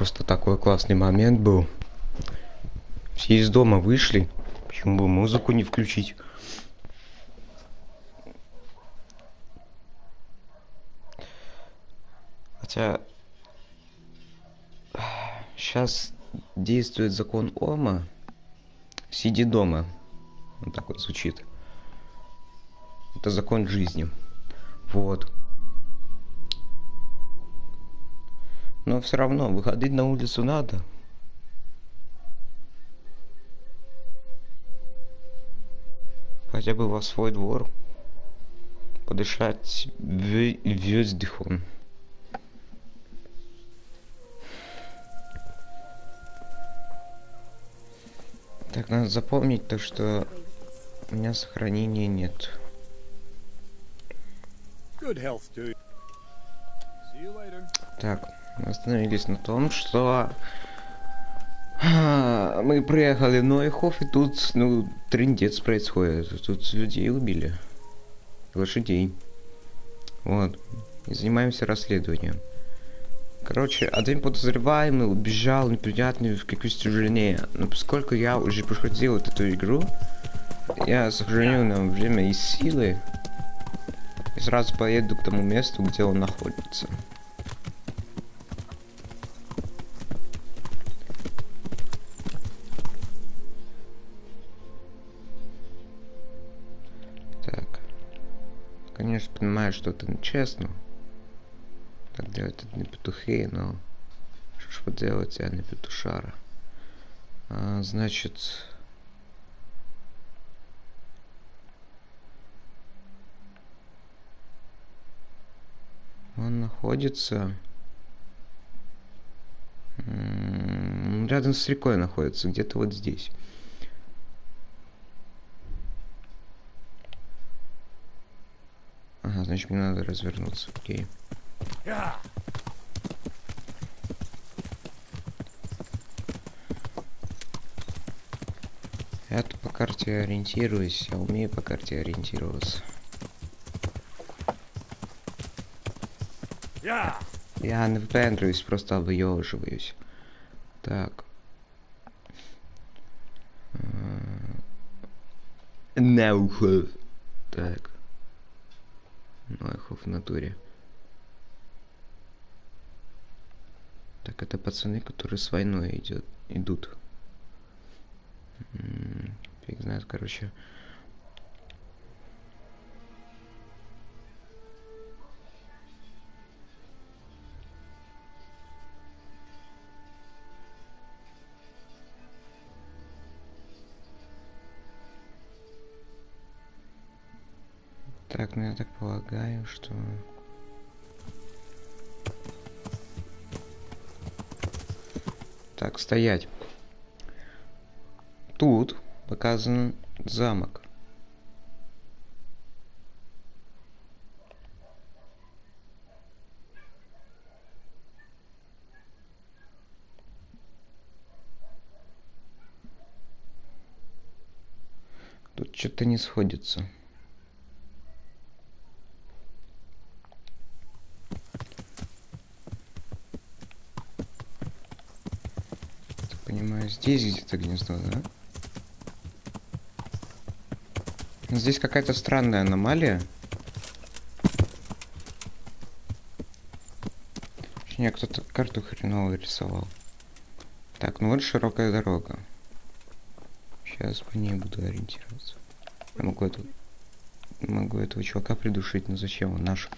просто такой классный момент был. Все из дома вышли. Почему бы музыку не включить? Хотя сейчас действует закон Ома. Сиди дома. Он так вот звучит. Это закон жизни. Вот. Но все равно выходить на улицу надо. Хотя бы во свой двор. Подышать воздухом. Так, надо запомнить то, что у меня сохранения нет. Так, мы остановились на том, что мы приехали в Нойхов, и тут, ну, трындец происходит. Тут людей убили. Лошадей. Вот. И занимаемся расследованием. Короче, один подозреваемый убежал неприятный в какую-то тяжелее. Но поскольку я уже проходил вот эту игру, я сохраню нам время и силы. И сразу поеду к тому месту, где он находится. Так. Конечно, понимаю, что это нечестно. Так делать это не петухи, но что ж поделать, я не петушара. Значит... Он находится... рядом с рекой находится, где-то вот здесь. Ага, значит, мне надо развернуться, окей. Я-то по карте ориентируюсь, я умею по карте ориентироваться. Я не выпендриваюсь, просто выеживаюсь. Так. Наухов. Так. Наухов в натуре. Так, это пацаны, которые с войной идут. Фиг знает, короче. Так, ну я так полагаю, что... Так, стоять. Тут показан замок. Тут что-то не сходится. Так понимаю, здесь где-то гнездо, да? Здесь какая-то странная аномалия. Точнее, кто-то карту хреново рисовал. Так, ну вот широкая дорога. Сейчас по ней буду ориентироваться. Я могу этого чувака придушить, но зачем он наш?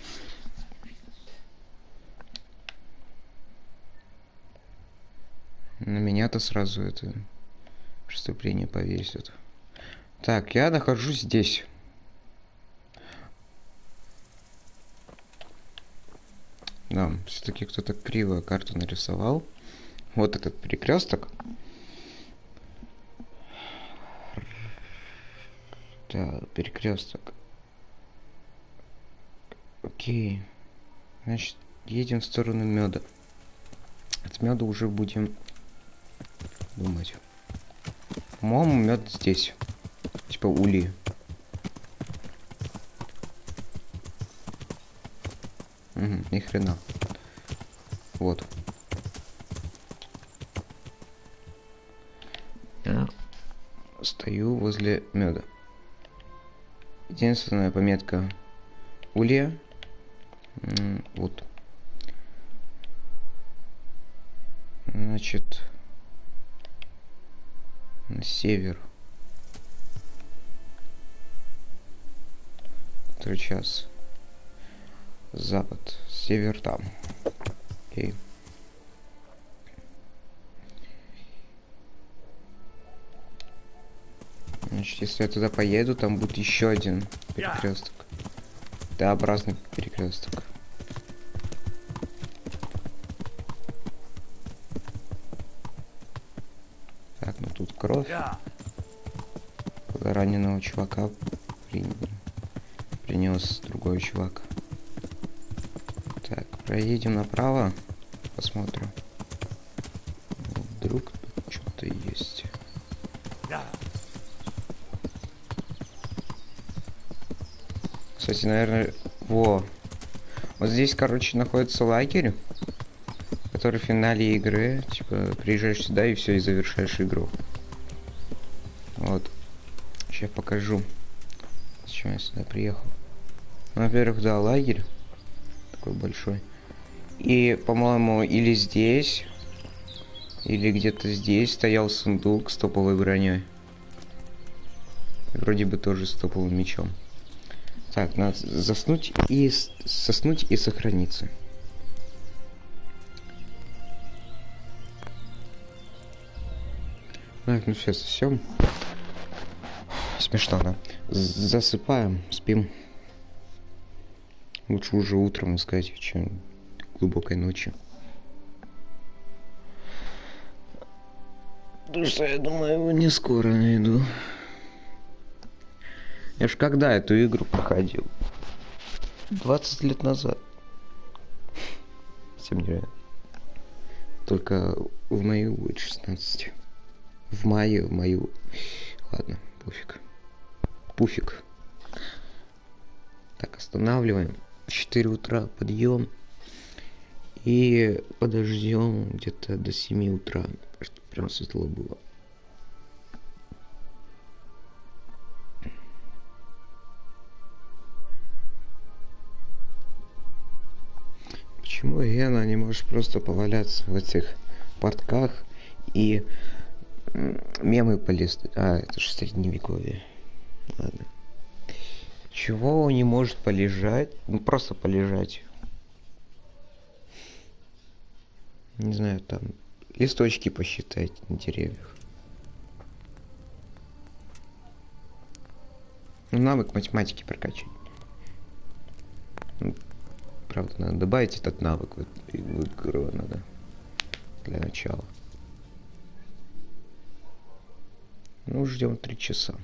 На меня-то сразу это преступление повесят. Так, я нахожусь здесь. Да, все-таки кто-то криво карту нарисовал. Вот этот перекресток. Да, перекресток. Окей. Значит, едем в сторону меда. От меда уже будем думать. По-моему, мед здесь. Типа ули. Угу, ни хрена. Вот. Стою возле меда. Единственная пометка улья. Вот. Значит, на север. Который час? Запад. Север там. Окей. Значит, если я туда поеду, там будет еще один перекресток. Т-образный перекресток. Так, ну тут кровь. Раненого чувака принес другой чувак. Так, проедем направо. Посмотрим. Вдруг тут что-то есть. Кстати, наверное... Вот здесь, короче, находится лагерь, который в финале игры, типа, приезжаешь сюда и все, и завершаешь игру. Вот. Сейчас покажу, зачем я сюда приехал. Ну, во-первых, да, лагерь. Такой большой. И, по-моему, или здесь, или где-то здесь стоял сундук с топовой броней. Вроде бы тоже с топовым мечом. Так, надо заснуть и соснуть и сохраниться. Так, ну все, совсем. Смешно, да? Засыпаем, спим. Лучше уже утром искать, чем глубокой ночи. Потому что я думаю, его не скоро найду. Я ж когда эту игру проходил? 20 лет назад. Совсем нереально. Только в мою будет 16. В мою. Ладно, пофиг. Пуфик. Так, останавливаем. 4 утра подъем. И подождем где-то до 7 утра. Чтобы прям светло было. Почему Гена не можешь просто поваляться в этих портках и мемы полистать? А, это же средневековье. Ладно. Чего он не может полежать? Ну, просто полежать. Не знаю, там листочки посчитать на деревьях. Ну, навык математики прокачать. Правда, надо добавить этот навык в игру надо. Для начала. Ну, ждем 3 часа.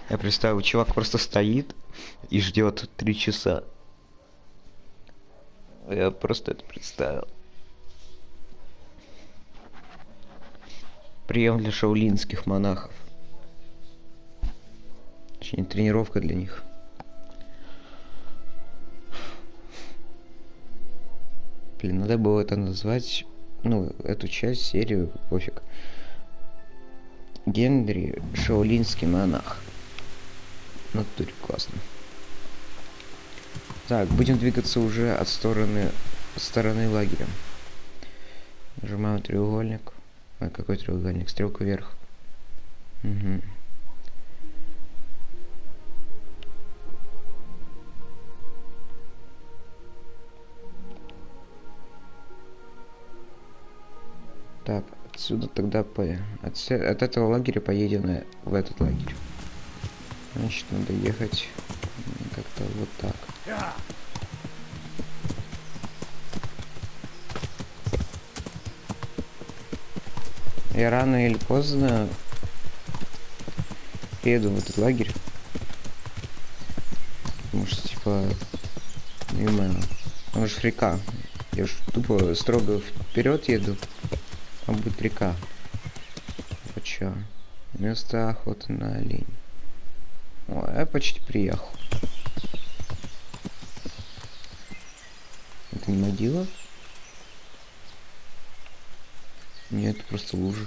Я представил, чувак просто стоит и ждет 3 часа. Я просто это представил. Прием для шаолинских монахов. Точнее, тренировка для них. Блин, надо было это назвать, ну, эту часть, серию, пофиг. Генри, шаолинский монах. Ну, тут классно. Так, будем двигаться уже от стороны лагеря. Нажимаем треугольник. А какой треугольник? Стрелка вверх. Угу. Так, отсюда тогда от этого лагеря поедем в этот лагерь. Значит, надо ехать как-то вот так. Я рано или поздно еду в этот лагерь. Потому что, типа, мимо... Там же река. Я ж тупо строго вперед еду. Там будет река. Вот чё. Место охоты на оленей. О, я почти приехал. Это не могила? Нет, это просто лужа.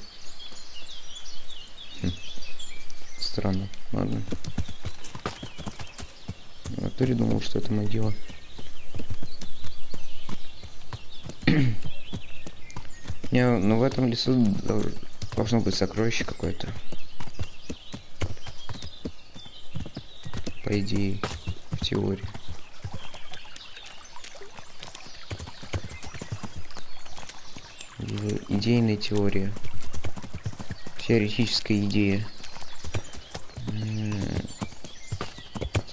Странно. Ладно. Я передумал, что это могила. Не, ну в этом лесу должно быть сокровище какое-то. По идее, в теории. Идейная теория. Теоретическая идея.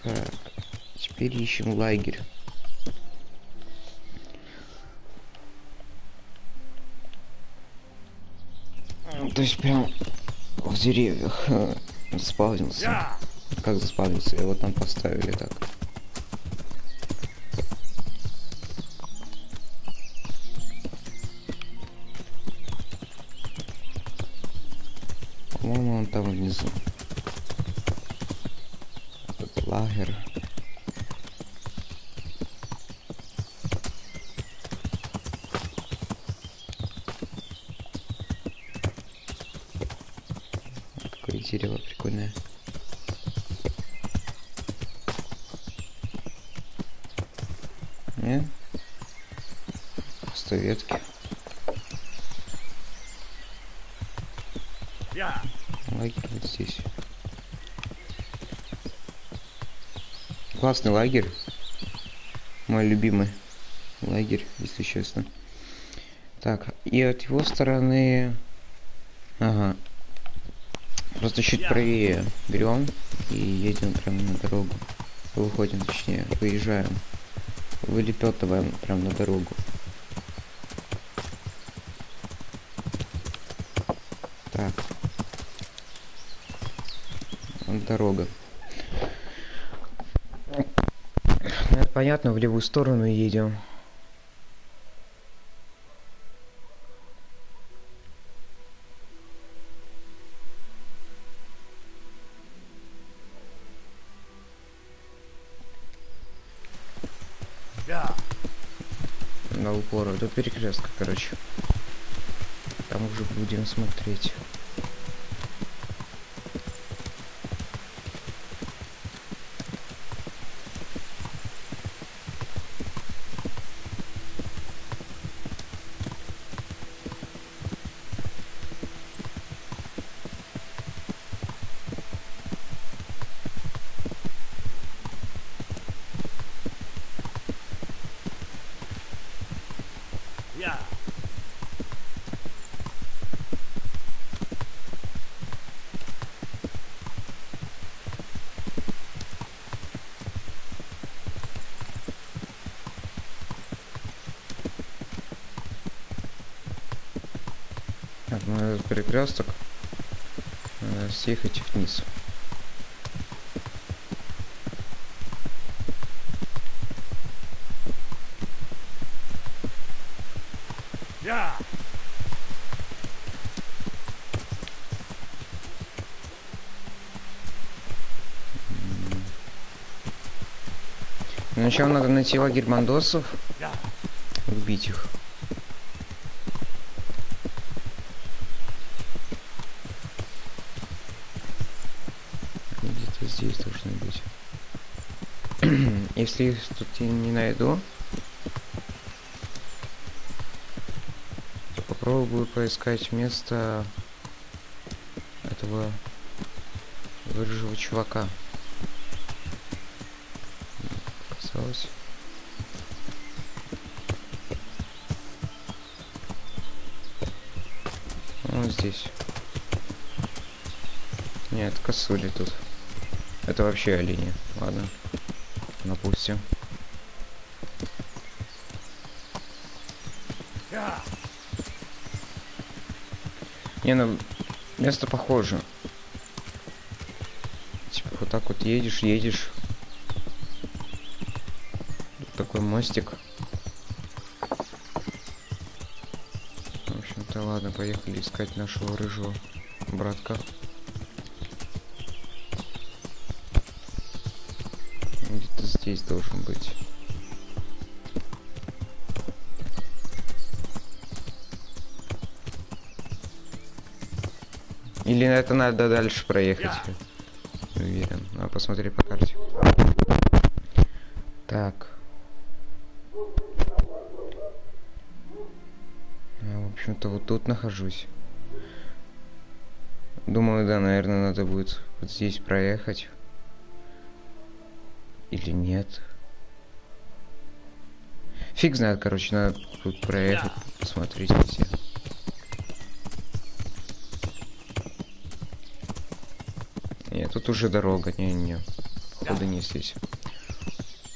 Так, теперь ищем лагерь. То есть прям в деревьях заспавнился. Как заспавнился? Его там поставили так. По-моему, он там внизу. Этот лагерь. Какое дерево прикольное. Не? Просто ветки. Лагерь вот здесь. Классный лагерь. Мой любимый лагерь, если честно. Так, и от его стороны... Ага. Просто чуть правее берем и едем прямо на дорогу. Выходим, точнее, выезжаем. Вылепетываем прям на дорогу. Так. Вот дорога. Это понятно, в левую сторону едем. На упор до перекрестка, короче. Там уже будем смотреть. Так, ну этот перекресток. Надо съехать вниз. Сначала надо найти лагерь бандосов, убить их. Где-то здесь должны быть. Если их тут я не найду, то попробую поискать место этого рыжего чувака. Казалось. Вот здесь. Нет, косули тут. Это вообще олени. Ладно. Напустим. Не, ну место похоже. Типа вот так вот едешь. Тут такой мостик. В общем-то, ладно, поехали искать нашего рыжего братка. Где-то здесь должен быть. Или это надо дальше проехать? не уверен. Надо посмотреть по карте. Так. Я, в общем-то, вот тут нахожусь. Думаю, да, наверное, надо будет вот здесь проехать. Или нет. Фиг знает, короче, надо тут проехать, посмотреть все. Нет, тут уже дорога, не-не-не. Хода не здесь.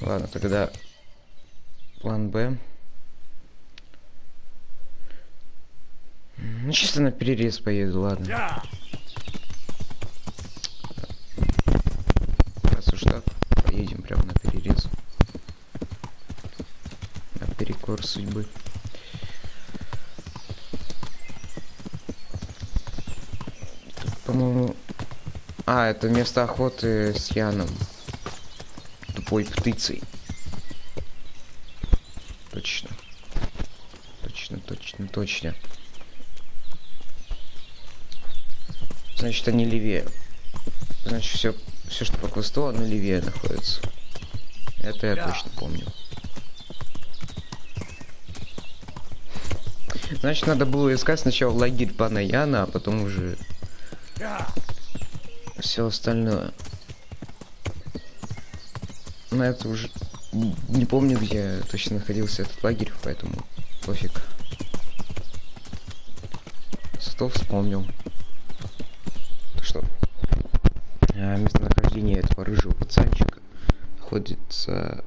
Ладно, тогда план Б. Ну, чисто на перерез поеду, ладно. Раз уж так, поедем прямо на перерез. Наперекор судьбы. Тут, по-моему... А, это место охоты с Яном. Тупой птицей. Точно. Точно. Значит, они левее. Значит, все, что по квесту, оно левее находится. Это я точно помню. Значит, надо было искать сначала лагерь пана Яна, а потом уже все остальное. Но это уже не помню, где точно находился этот лагерь, поэтому пофиг. Зато вспомнил, что местонахождение этого рыжего пацанчика находится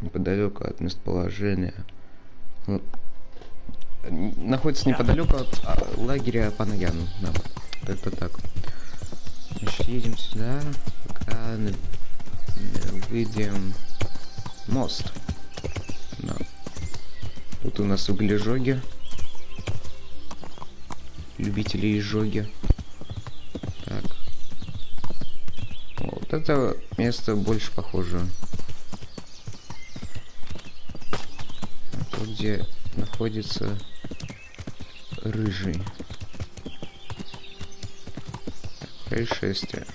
неподалеку от местоположения. Находится неподалеку от лагеря пана Яна. Да, это так. Значит, едем сюда, пока выйдем мост. Да. Тут у нас углежоги. Любители изжоги. Так. Вот это место больше похоже на то, где находится рыжий. Происшествие.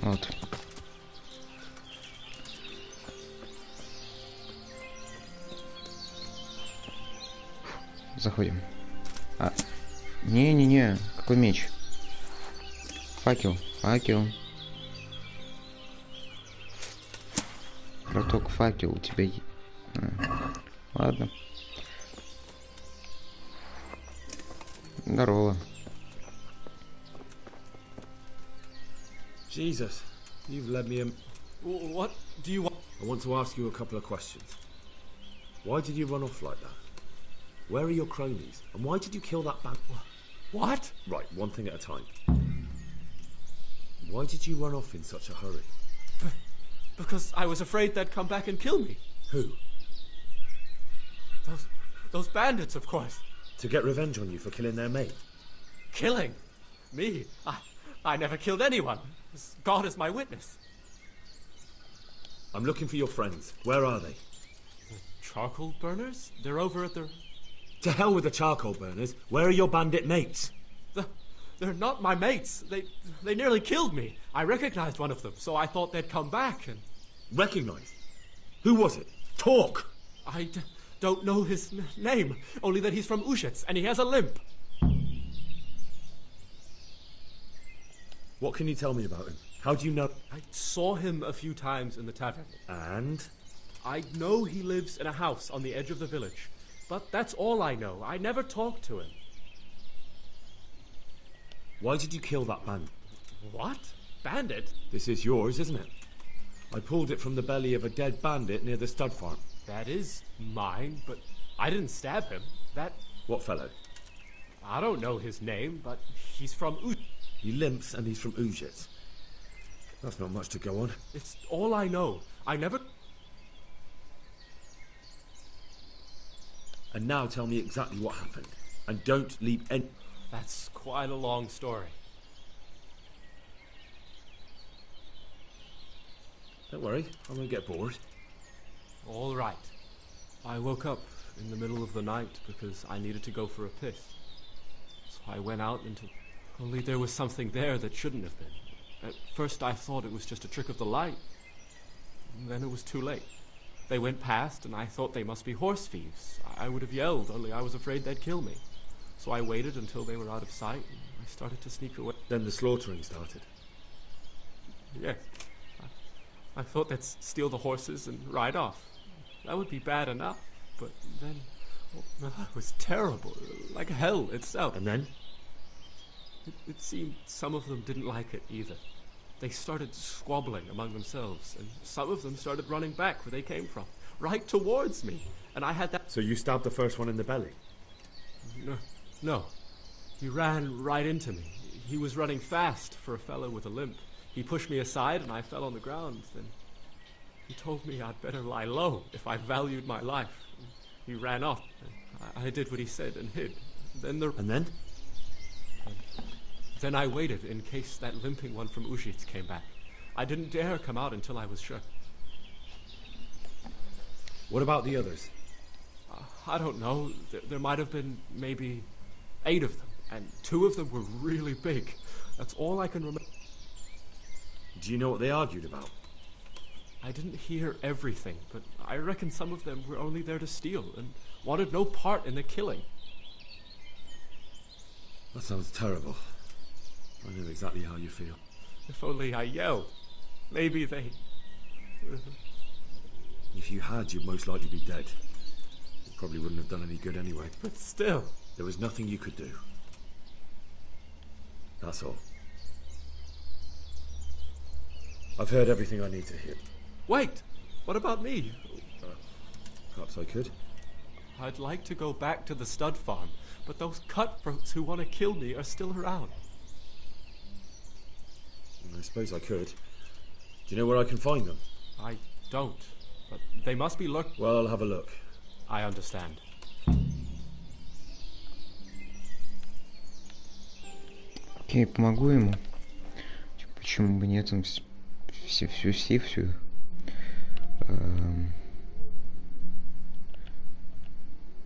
Вот. Заходим. А, не-не-не, какой меч? Факел. Браток, факел у тебя есть. Ладно. Здорово. Jesus, you've led me in. What do you want? I want to ask you a couple of questions. Why did you run off like that? Where are your cronies? And why did you kill that band? What? Right, one thing at a time. Why did you run off in such a hurry? Because I was afraid they'd come back and kill me. Who? Those bandits, of course. To get revenge on you for killing their mate? Killing? Me? I never killed anyone. God is my witness. I'm looking for your friends. Where are they? The charcoal burners? They're over at the... To hell with the charcoal burners. Where are your bandit mates? They're not my mates. They nearly killed me. I recognized one of them, so I thought they'd come back and... Recognized? Who was it? Talk! I don't know his name, only that he's from Ushets, and he has a limp. What can you tell me about him? How do you know? I saw him a few times in the tavern. And? I know he lives in a house on the edge of the village, but that's all I know. I never talked to him. Why did you kill that bandit? What? Bandit? This is yours, isn't it? I pulled it from the belly of a dead bandit near the stud farm. That is mine, but I didn't stab him. That... What fellow? I don't know his name, but he's from He limps and he's from Ujits. That's not much to go on. It's all I know. I never... And now tell me exactly what happened. And don't leave any... That's quite a long story. Don't worry, I won't get bored. All right. I woke up in the middle of the night because I needed to go for a piss. So I went out into... Only there was something there that shouldn't have been. At first I thought it was just a trick of the light. And then it was too late. They went past and I thought they must be horse thieves. I would have yelled, only I was afraid they'd kill me. So I waited until they were out of sight and I started to sneak away. Then the slaughtering started. Yes. I thought they'd steal the horses and ride off. That would be bad enough, but then... Oh, it was terrible, like hell itself. And then? It seemed some of them didn't like it either. They started squabbling among themselves, and some of them started running back where they came from, right towards me. And I had that... So you stabbed the first one in the belly? No. He ran right into me. He was running fast for a fellow with a limp. He pushed me aside and I fell on the ground. Then he told me I'd better lie low if I valued my life. He ran off. I did what he said and hid. And then? Then I waited in case that limping one from Ujits came back. I didn't dare come out until I was sure. What about the others? I don't know. There might have been maybe 8 of them, and 2 of them were really big. That's all I can remember. Do you know what they argued about? I didn't hear everything, but I reckon some of them were only there to steal and wanted no part in the killing. That sounds terrible. I know exactly how you feel. If only I yelled. Maybe they... If you had, you'd most likely be dead. It probably wouldn't have done any good anyway. But still... There was nothing you could do. That's all. I've heard everything I need to hear. Wait! What about me? Perhaps I could. I'd like to go back to the stud farm, but those cutthroats who want to kill me are still around. I suppose I could. Do you know where I can find them? I don't, but they must be Well, I'll have a look. I understand. Окей, помогу ему. Почему бы нет? Он все.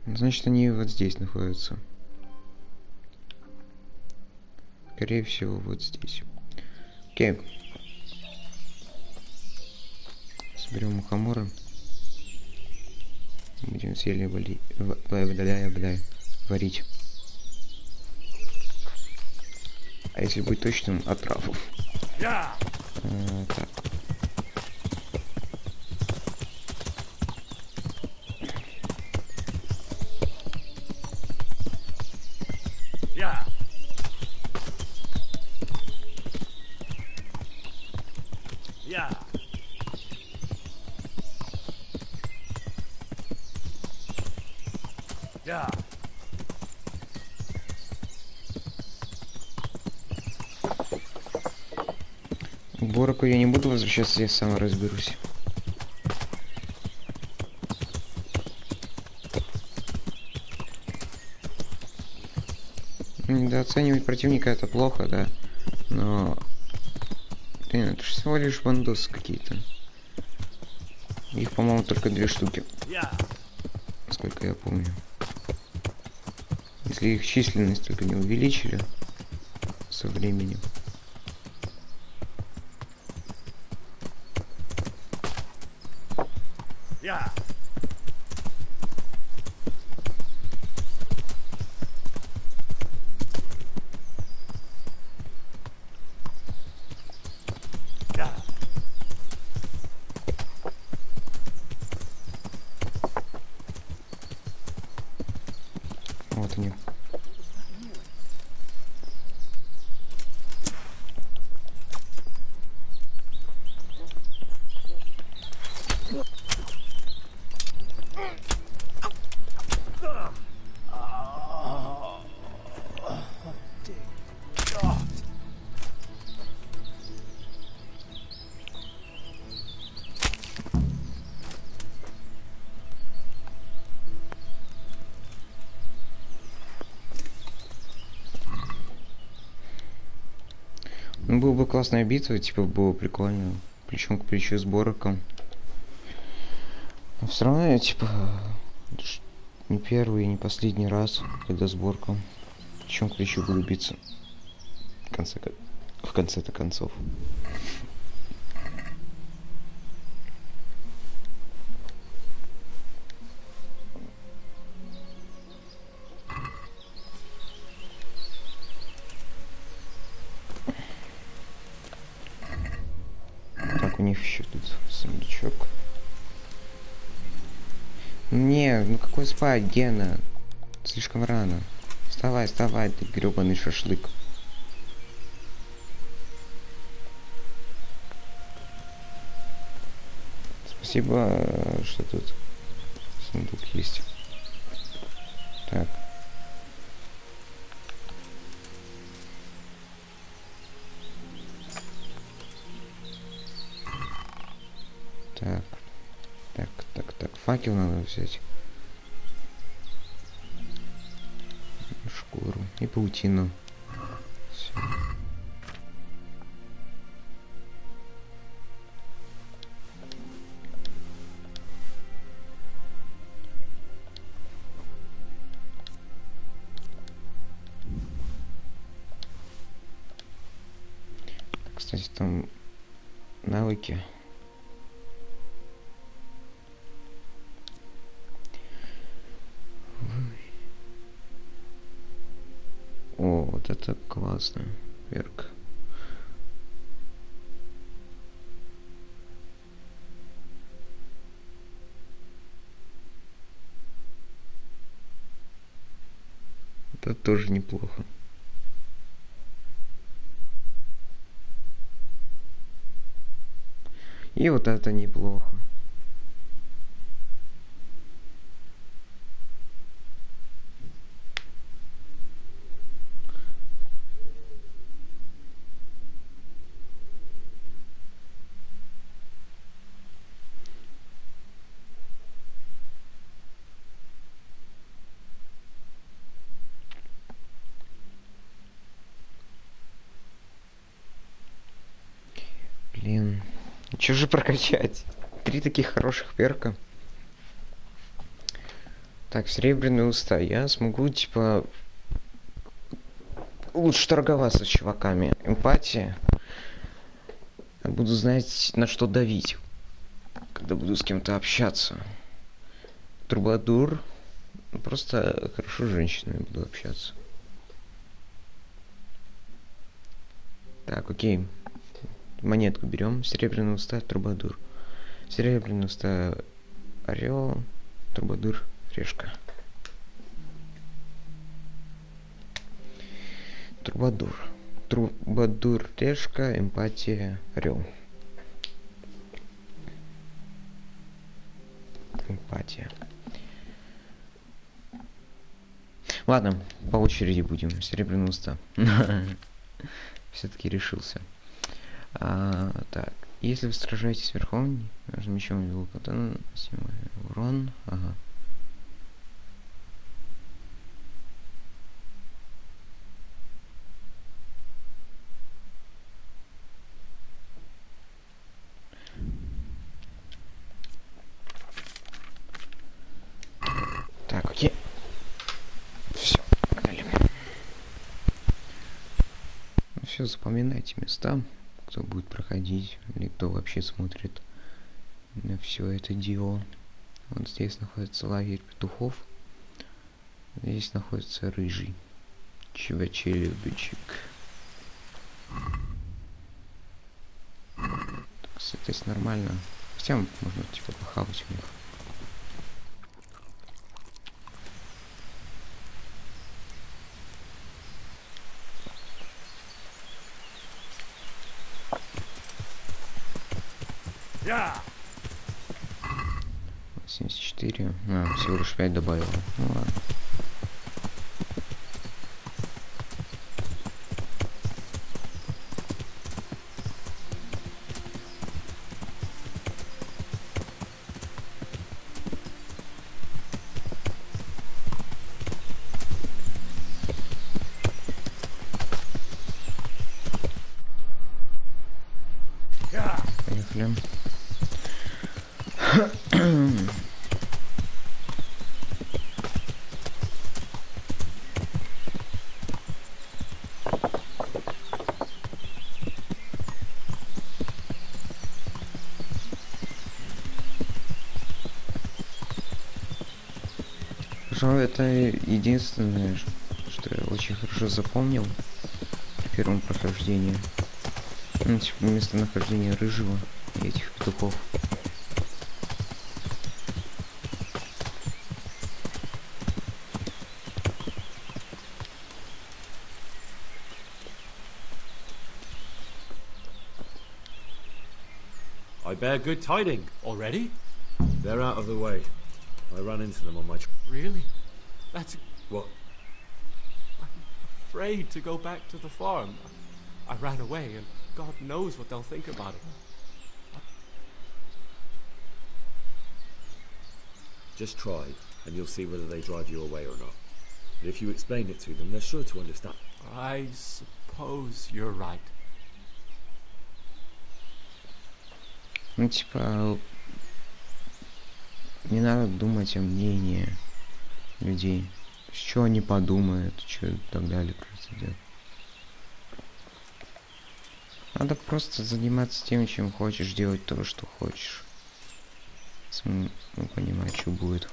Значит, они вот здесь находятся. Скорее всего, вот здесь. Окей. Соберем мухоморы. Будем зелье варить. А если быть точным, отраву. Так. Уборку я не буду возвращаться, я сам разберусь. Недооценивать противника это плохо, да. Но... Блин, это же всего лишь бандосы какие-то. Их, по-моему, только 2 штуки. Насколько я помню. Если их численность только не увеличили со временем. Вот они. была бы классная битва, типа, было прикольно. Плечом к плечу с Бороком. Но все равно я, типа, не первый и не последний раз, когда с Борком плечом к плечу буду биться. В конце-то концов. Так, у них еще тут сундучок. Не, ну какой спать, Гена? Слишком рано. Вставай, вставай, ты гребаный шашлык. Спасибо, что тут сундук есть. Так. Так, факел надо взять. Шкуру и паутину. Всё. Кстати, там навыки. О, вот это классно. Верк. Это тоже неплохо. И вот это неплохо. Блин. Чё же прокачать? 3 таких хороших перка. Так, серебряные уста. Я смогу, типа, лучше торговаться с чуваками. Эмпатия. Я буду знать, на что давить, когда буду с кем-то общаться. Трубадур. Просто хорошо с женщинами буду общаться. Так, окей. Монетку берем. Серебряные уста, трубадур. Серебряные уста, орел, трубадур, решка. Трубадур. Трубадур, решка, эмпатия, орел. Эмпатия. Ладно, по очереди будем. Серебряные уста. Все-таки решился. Так, если вы сражаетесь верхом, между мечом и луком, урон. Ага. Так, окей. Все, погнали. Все, запоминайте места, кто будет проходить, или кто вообще смотрит на все это дело. Вот здесь находится лагерь петухов. Здесь находится рыжий чувачелюбичек. Так, здесь нормально. Хотя можно типа похавать у них. Yeah. 74. Всего лишь 5 добавил. Ну ладно. Пожалуй, это единственное, что я очень хорошо запомнил в первом прохождении. Ну, типа местонахождение рыжего и этих петухов. I bear good tidings. Already? They're out of the way. I ran into them on my... Really? That's... What? I'm afraid to go back to the farm. I ran away, and God knows what they'll think about it. Just try, and you'll see whether they drive you away or not. And if you explain it to them, they're sure to understand. I suppose you're right. Ну, типа, не надо думать о мнении людей. Что они подумают, что и так далее, просто делать. Надо просто заниматься тем, чем хочешь, делать то, что хочешь. Ну, понимать, что будет.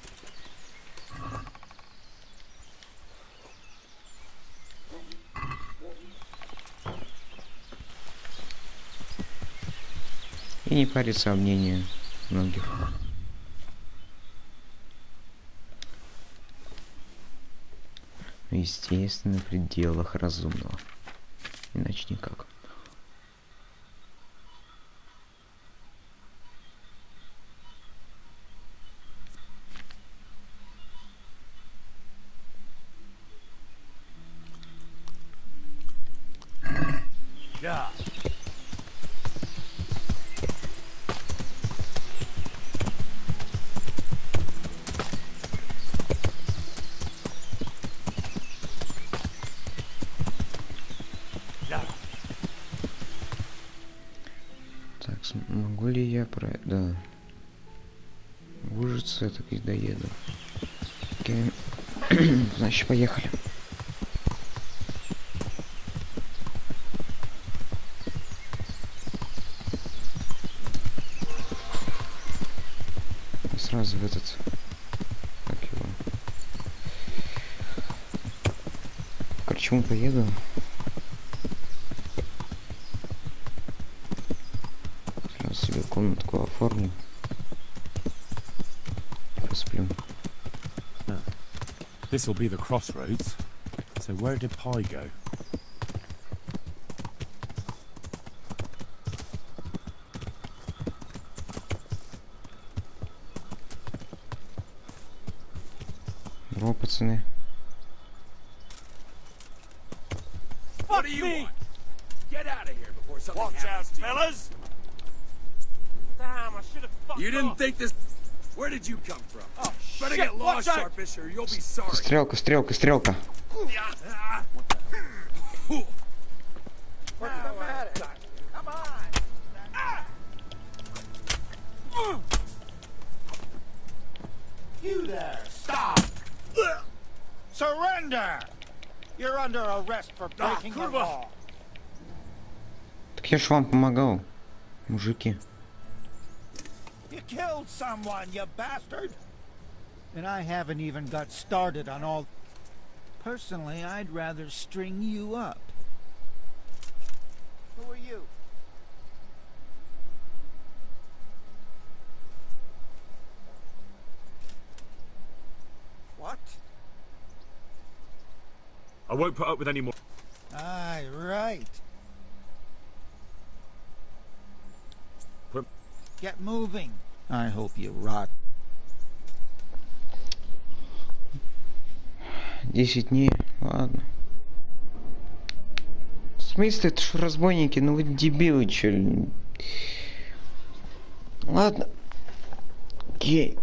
И не париться о мнении многих. Естественно, в пределах разумного. Иначе никак. Yeah. Так, могу ли я Да. Ужиться, я так и доеду. Окей. Значит, поехали. Сразу в этот... Как его? В корчму поеду. Сразу себе комнатку оформлю. Посплю. This will be the crossroads. So where did Pi go? О, пацаны. What do you want? Get out of here before something happens to you. Watch out, fellas! Damn, I should have fucked You didn't off. think this... Where did you come from? Oh, Better shit, get lost, watch out. Sharpish, or you'll be sorry. Стрелка, стрелка, стрелка. What's the matter? Come on. You there, stop. Surrender. You're under arrest for breaking the law. Так я ж вам помогал, мужики. You killed someone, you bastard. And I haven't even got started on all... Personally, I'd rather string you up. Who are you? What? I won't put up with any more. Aye, right. Get moving. I hope you rot. 10 дней, ладно. В смысле, это ж разбойники, ну вы дебилы, чё ли? Ладно. Окей.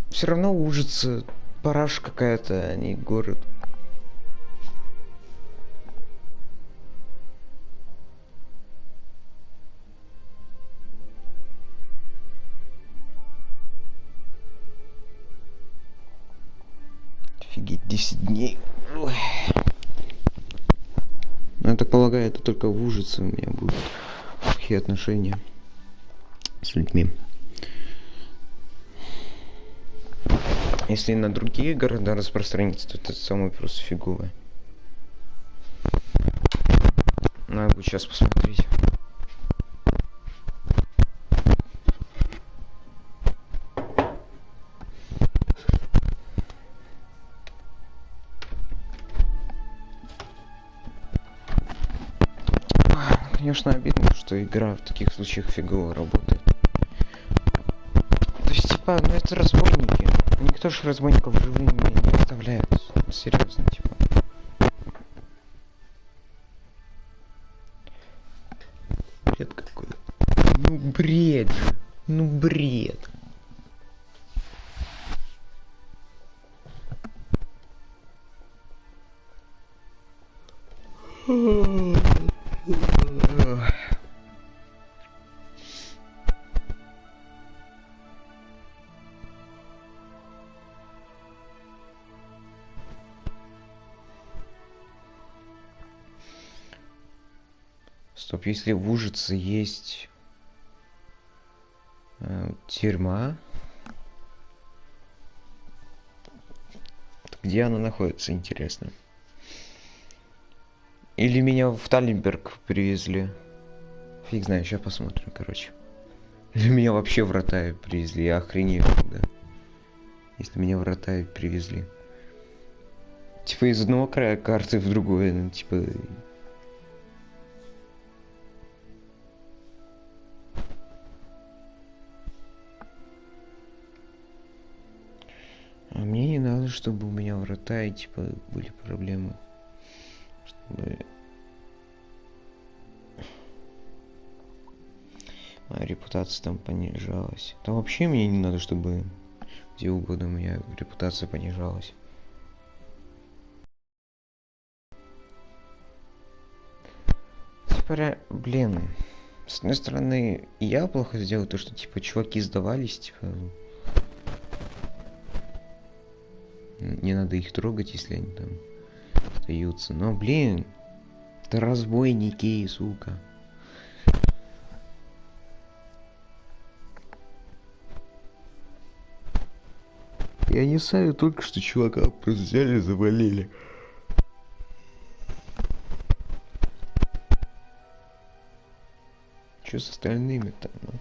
Все равно ужится. Параш какая-то, а не город. Офигеть, 10 дней. Ой. Ну, я так полагаю, это только в ужасе у меня будут плохие отношения с людьми. Если на другие города распространится, то это самое просто фиговое. Надо будет сейчас посмотреть. Конечно, обидно, что игра в таких случаях фигово работает. То есть, типа, ну это разбойники. Никто же разбойников живыми не оставляет. Серьезно, типа. Бред какой. Ну бред же. Ну бред. Стоп, если в Ужице есть тюрьма, то где она находится, интересно? Или меня в Таллинберг привезли? Фиг знает, сейчас посмотрим, короче. Или меня вообще в Ротаю привезли, я охренею, да. Если меня в Ротаю привезли. Типа из одного края карты в другой, ну, типа... А мне не надо, чтобы у меня в Ротае, типа, были проблемы. Чтобы... моя репутация там понижалась. Там вообще мне не надо, чтобы где угодно у меня репутация понижалась. Типа, блин, с одной стороны, я плохо сделал то, что, типа, чуваки сдавались, типа... не надо их трогать, если они там остаются. Но, блин, это разбойники, сука. Я не знаю, только что чувака просто взяли, завалили. Что с остальными-то? Ну?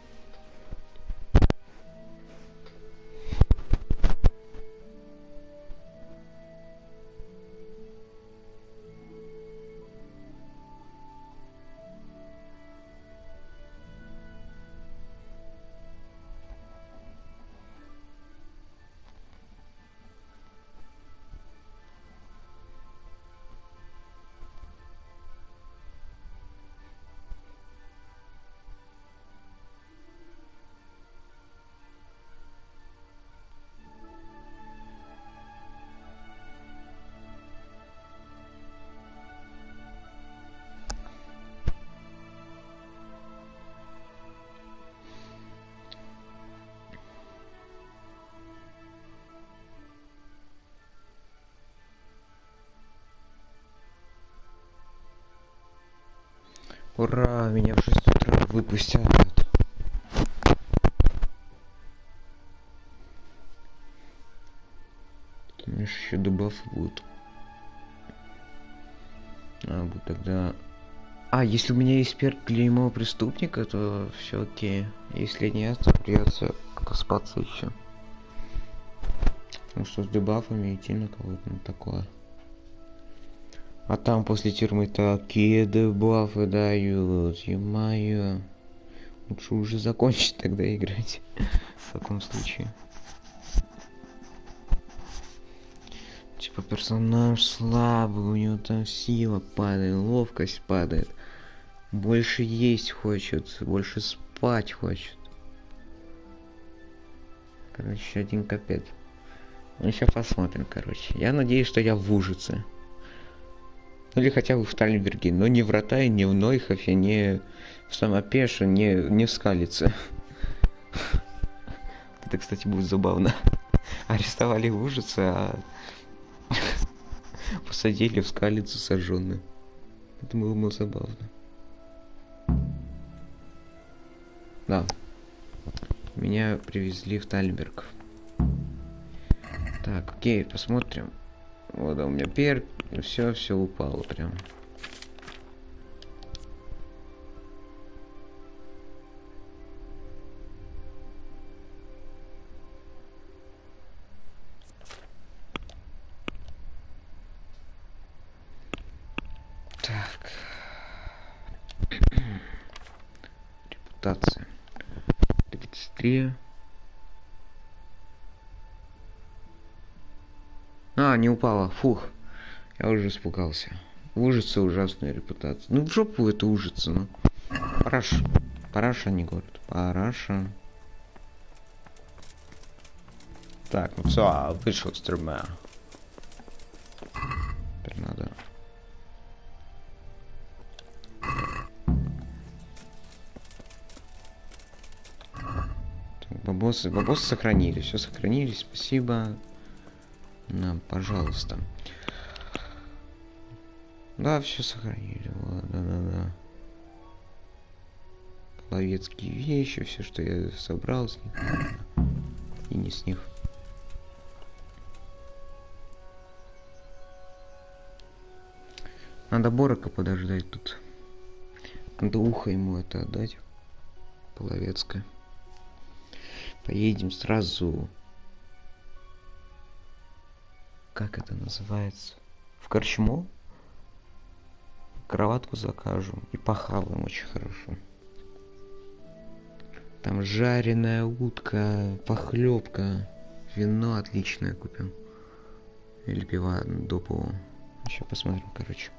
Ура, меня в 6 утра выпустят. У меня еще дебафы будут. Вот тогда... А, если у меня есть перк клеймо преступника, то все окей. Если нет, то придется спаться еще. Ну что, с дебафами идти на кого-то, ну такое. А там после тюрьмы такие дебафы дают, ё-моё. Лучше уже закончить тогда играть. В таком случае. Типа персонаж слабый, у него там сила падает, ловкость падает. Больше есть хочет, больше спать хочет. Короче, один капец. Ну сейчас посмотрим, короче. Я надеюсь, что я в Ужице. Ну или хотя бы в Таллинберге, но не в Ротае, не в Нойхофе, не в Самопеше, не в Скалице. Это, кстати, будет забавно. Арестовали в Ужице, а... посадили в скалицу сожженную. Это было забавно. Да. Меня привезли в Тальберг. Так, окей, посмотрим. Вот, у меня все упало прям. Так. Репутация. 33. А, не упала. Фух. Я уже испугался. Ужасы, ужасная репутация. Ну, в жопу это ужасы, ну. Параша. Параша, не город. Параша. Так, ну все, вышел с трюма. Теперь надо... Так, бабосы сохранились. Все сохранились, спасибо. На, пожалуйста. Да, все сохранили. Вот, да. Половецкие вещи, все, что я собрал с них. И не с них. Надо Борока подождать тут. Надо ухо ему это отдать. Половецкое. Поедем сразу. Как это называется? В корчму. Кроватку закажем. И похаваем очень хорошо. Там жареная утка, похлебка. Вино отличное купим. Или пиво допового. Еще посмотрим, короче.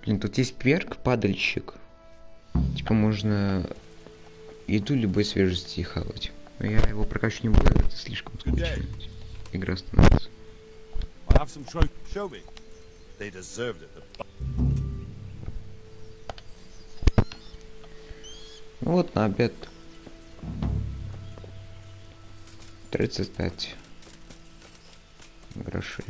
Блин, тут есть перк, падальщик. Типа можно еду любой свежести хавать. Но я его прокачу не буду, это слишком скучно. Игра становится. Ну вот на обед. 35 грошей.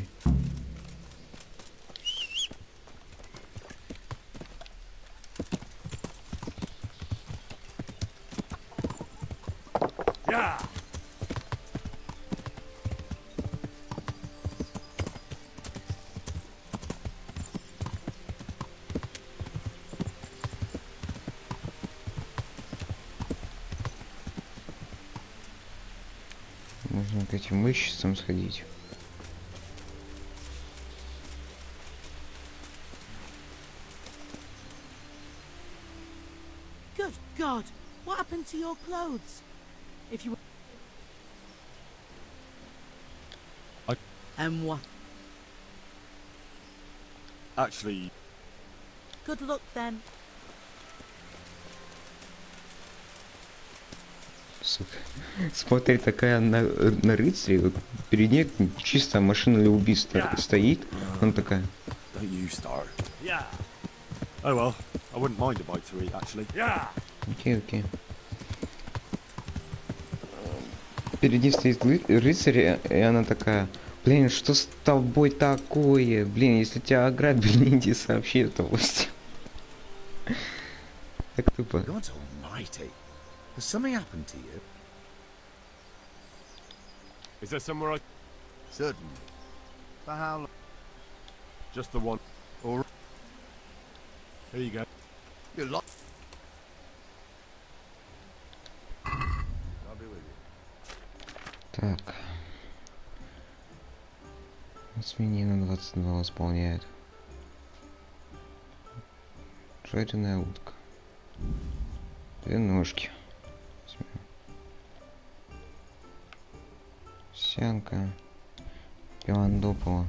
Можно к этим мышцам сходить. Good God! What happened to your clothes? If you what? Actually... Good luck then. Сука. Смотри, такая на рыцаре, вот перед ней чисто машина для убийства стоит. Он такая. Окей. Перед ней стоит рыцарь, и она такая. Блин, что с тобой такое? Блин, если тебя ограбили, иди сообщи это власти. Так тупо. Has something happened to you? Is there somewhere I... Certainly. For how long? Just the one. All right. Here you go. You're lost. I'll be with you. Так. Смени на 22 восполняет. Жареная утка. 2 ножки. Овсянка. Пиландопова.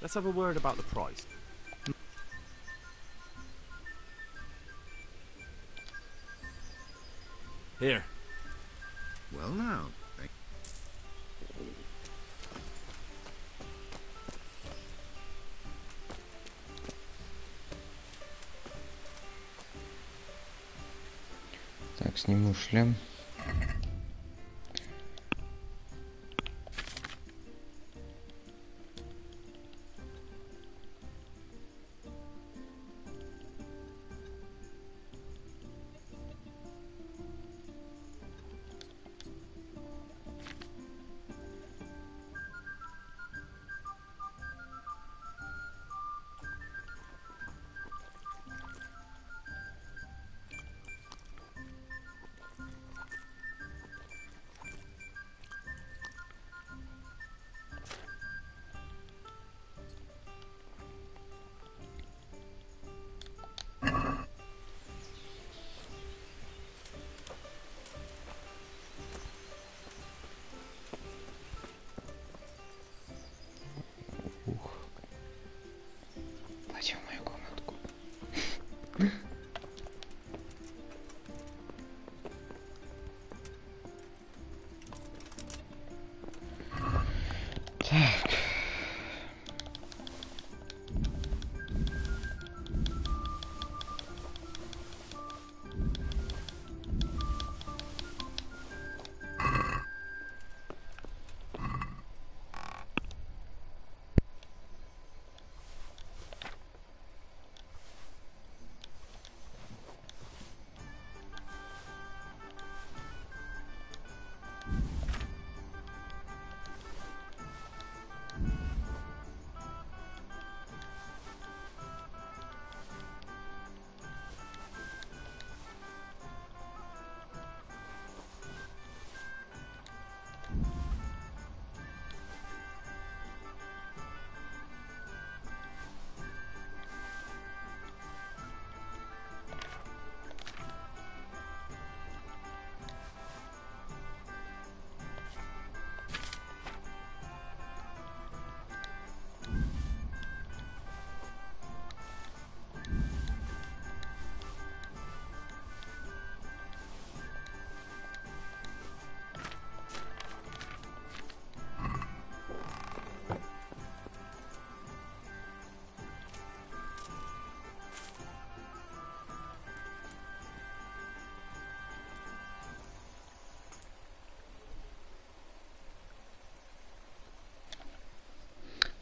Let's have a word about the price. Here. Well now, thank Так, сниму шлем. Пойдем в мою комнатку. Так.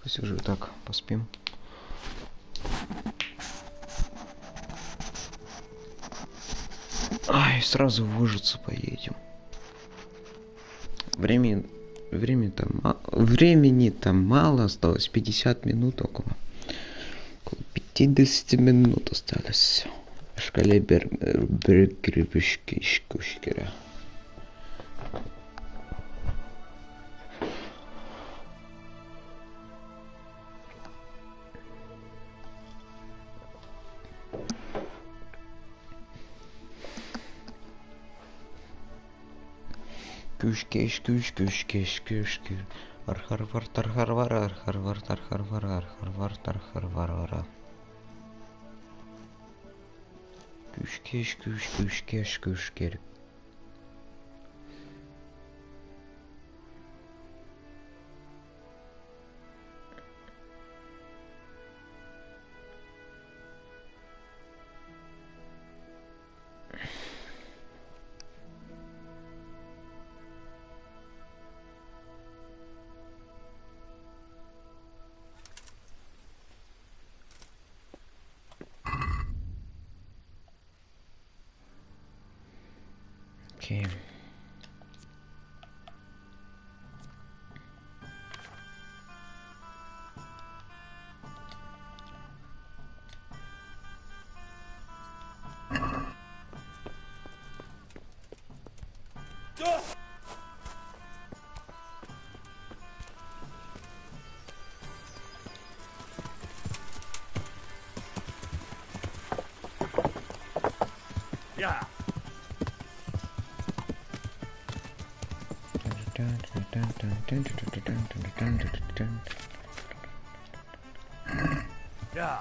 Пусть уже так поспим. Ай, сразу выжиться поедем. Времени-то мало осталось, 50 минут около. Около 50 минут осталось. В шкале Бергребешкишкушкера. Куш-кеш-куш-куш-кеш-куш-куш. Архарвар-тархарвара, архарвар-тархарвара, архарвар-тархарвара. Куш-кеш-куш-куш-кеш-куш-кер. Окей. Yeah. Yeah.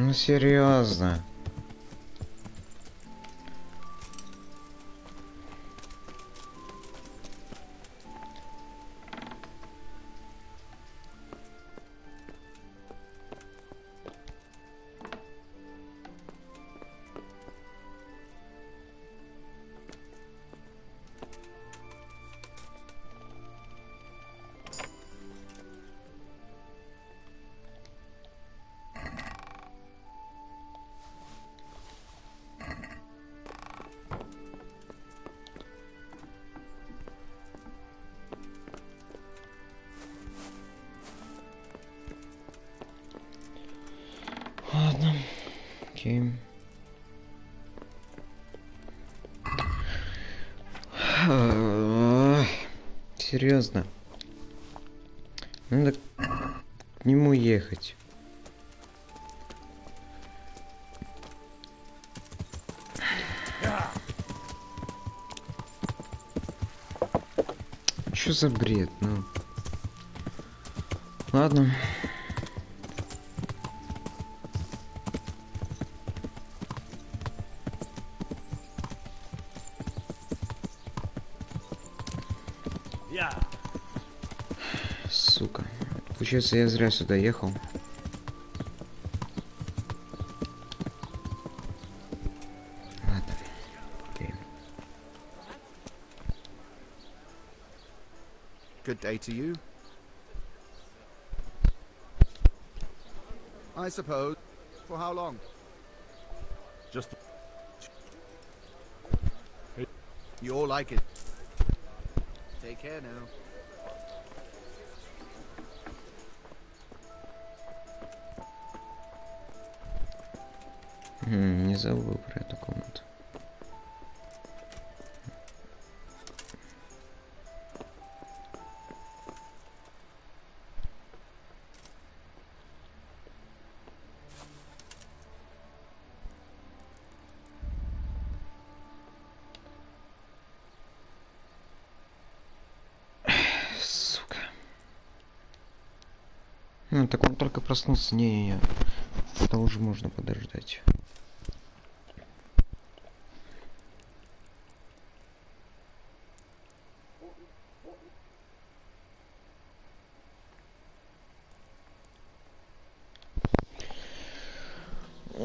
Ну серьезно. Ладно. Окей. Серьезно. Надо к нему ехать. Что за бред, ну? Ладно. Сука. Получается, я зря сюда ехал. Ладно. Окей. Good day to you. I suppose. For how long? Just You all like it. Take care now. Не забыл про эту комнату. Сука. Ну, так он только проснулся. Не-не-не. Это уже можно подождать.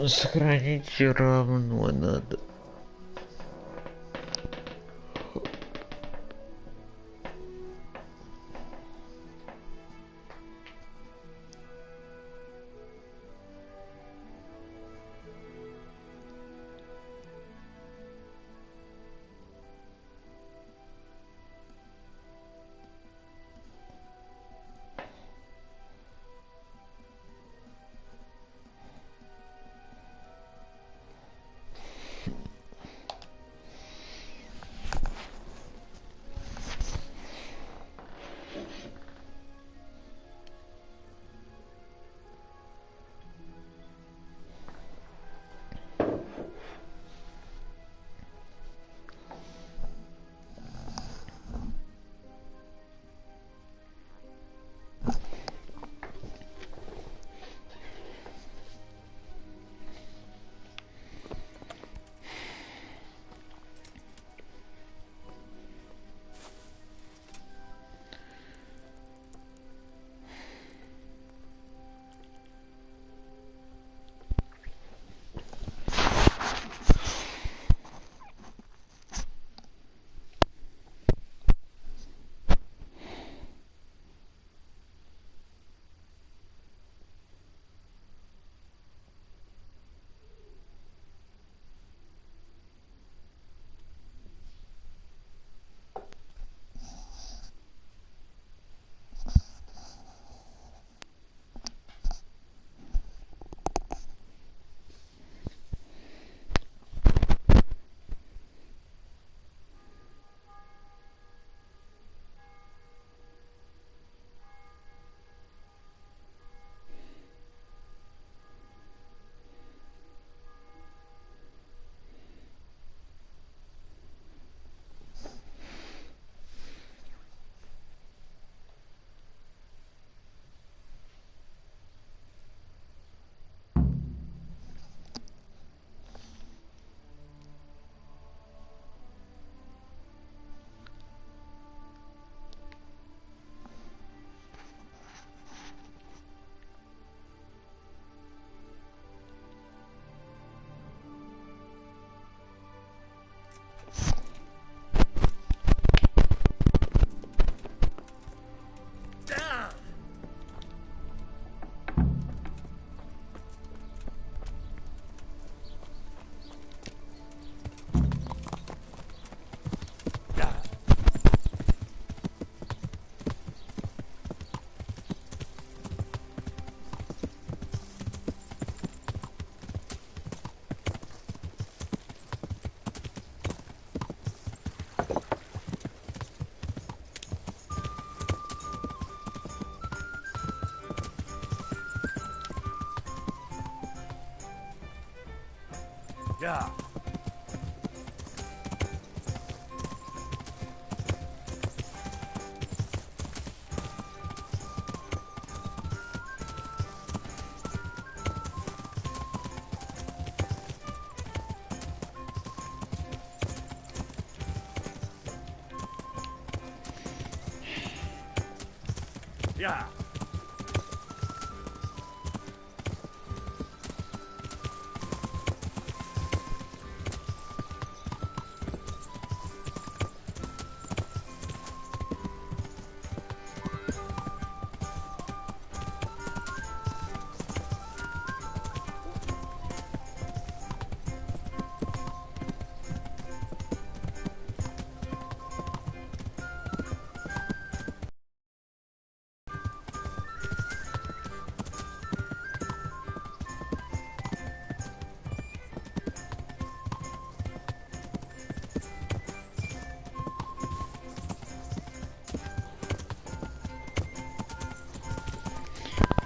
Сохранить все равно надо.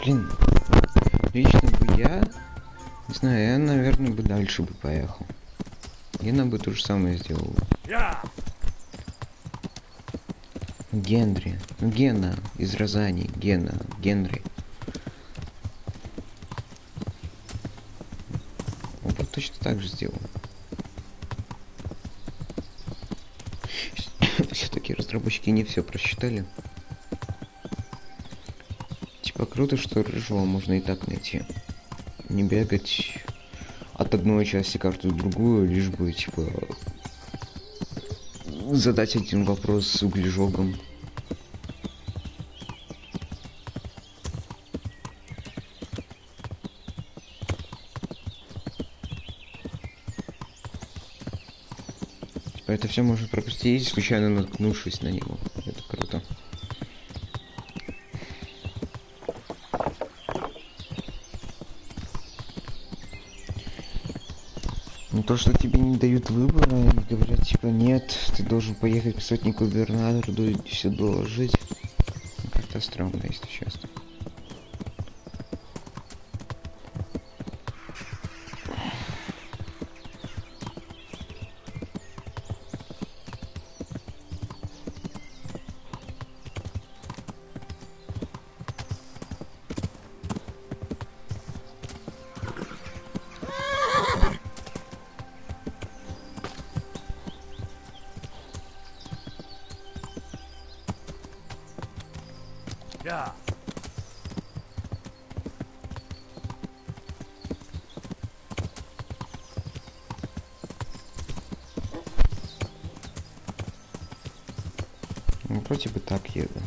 Блин, лично бы я, не знаю, я, наверное, бы дальше бы поехал. Гена бы то же самое сделал. Генри, ну Гена из Рязани, Генри. Он бы точно так же сделал. Все-таки разработчики не все просчитали. Типа круто, что рыжего можно и так найти. Не бегать от одной части карты в другую, лишь бы, типа, задать один вопрос с углежогом. Типа, это все можно пропустить, случайно наткнувшись на него. Это круто. Но то, что тебе не дают выбора и говорят, типа, нет, ты должен поехать к сотнику губернатору и все доложить. Ну, как-то странно, если честно. Ну, вроде бы так еду.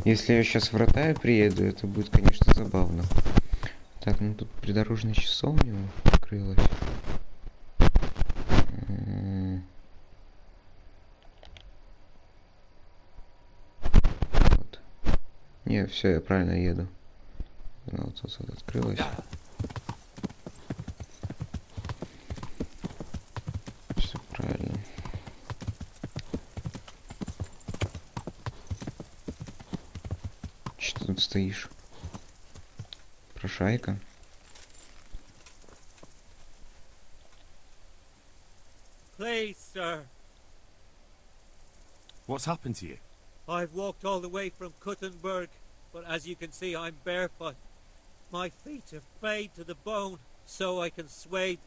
Если я сейчас в Ротаю приеду, это будет, конечно, забавно. Так, ну тут придорожная часовня открылась. Вот. Не, все, я правильно еду. Она вот тут открылась. Все правильно. Что ты тут стоишь? Прошайка. Please, sir. What's happened to you? I've walked all the way from Kuttenberg, but as you can see, I'm barefoot. My feet are frayed to the bone, so I can sway.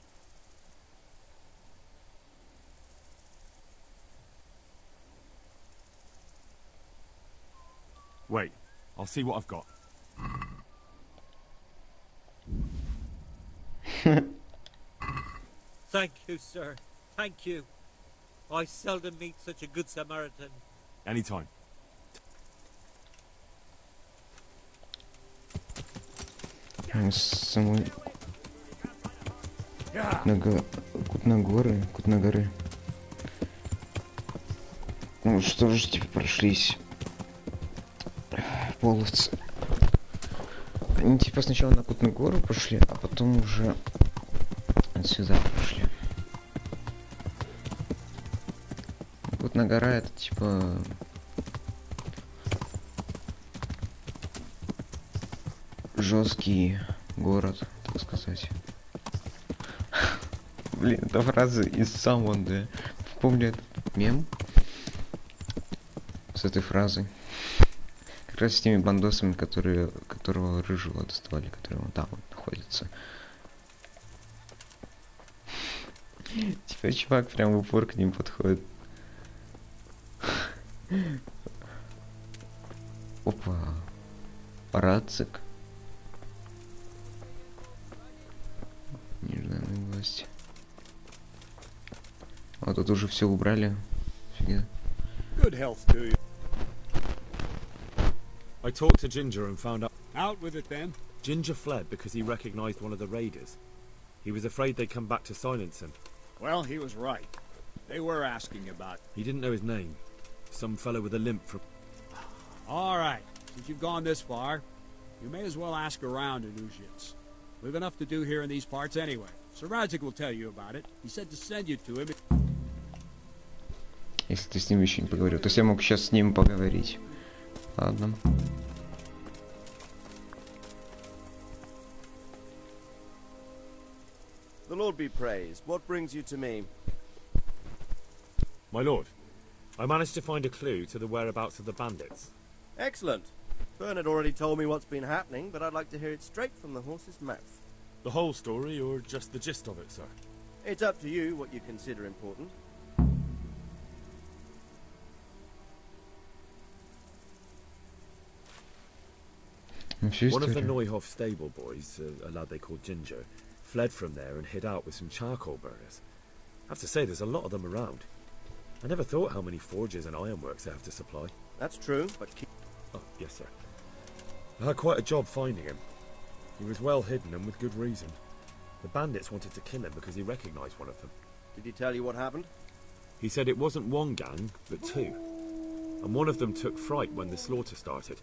Wait, I'll see what I've got. Thank you, sir. Thank you. I seldom meet such a good Samaritan. Anytime. Самой... Кутнагоры. Ну что же, типа, прошлись. Половцы. Они типа сначала на Кутнагору пошли, а потом уже сюда пошли. Кутнагора это типа... жесткий город, так сказать. Блин, это фраза из Самонда. Помню, мем с этой фразой. Как раз с теми бандосами, которого рыжего доставали, которые вон там вот находятся. Типа чувак прям в упор к ним подходит. Опа. Рацик. Нежданные власти. Вот тут уже все убрали. Фига. Good health to you. I talked to Ginger and found out. Out with it then. Ginger fled because he recognized one of the raiders. He was afraid they'd come back to silence him. Well, he was right. They were asking about. He didn't know his name. Some fellow with a limp from. All right. Since you've gone this far, you may as well ask around in Ujits. We've enough to do here in these parts anyway. Sir Radzik will tell you about it. He said to send you to him. Если ты с ним еще не поговорил. То есть я мог сейчас с ним поговорить. Ладно. The Lord be praised. What brings you to me? My lord, I managed to find a clue to the whereabouts of the bandits. Excellent. Bernard already told me what's been happening, but I'd like to hear it straight from the horse's mouth. The whole story, or just the gist of it, sir? It's up to you what you consider important. One of the Neuhoff stable boys, a lad they called Ginger, fled from there and hid out with some charcoal burners. I have to say, there's a lot of them around. I never thought how many forges and ironworks they have to supply. That's true, but keep... Oh, yes, sir. I had quite a job finding him. He was well hidden and with good reason. The bandits wanted to kill him because he recognized one of them. Did he tell you what happened? He said it wasn't one gang, but two. And one of them took fright when the slaughter started.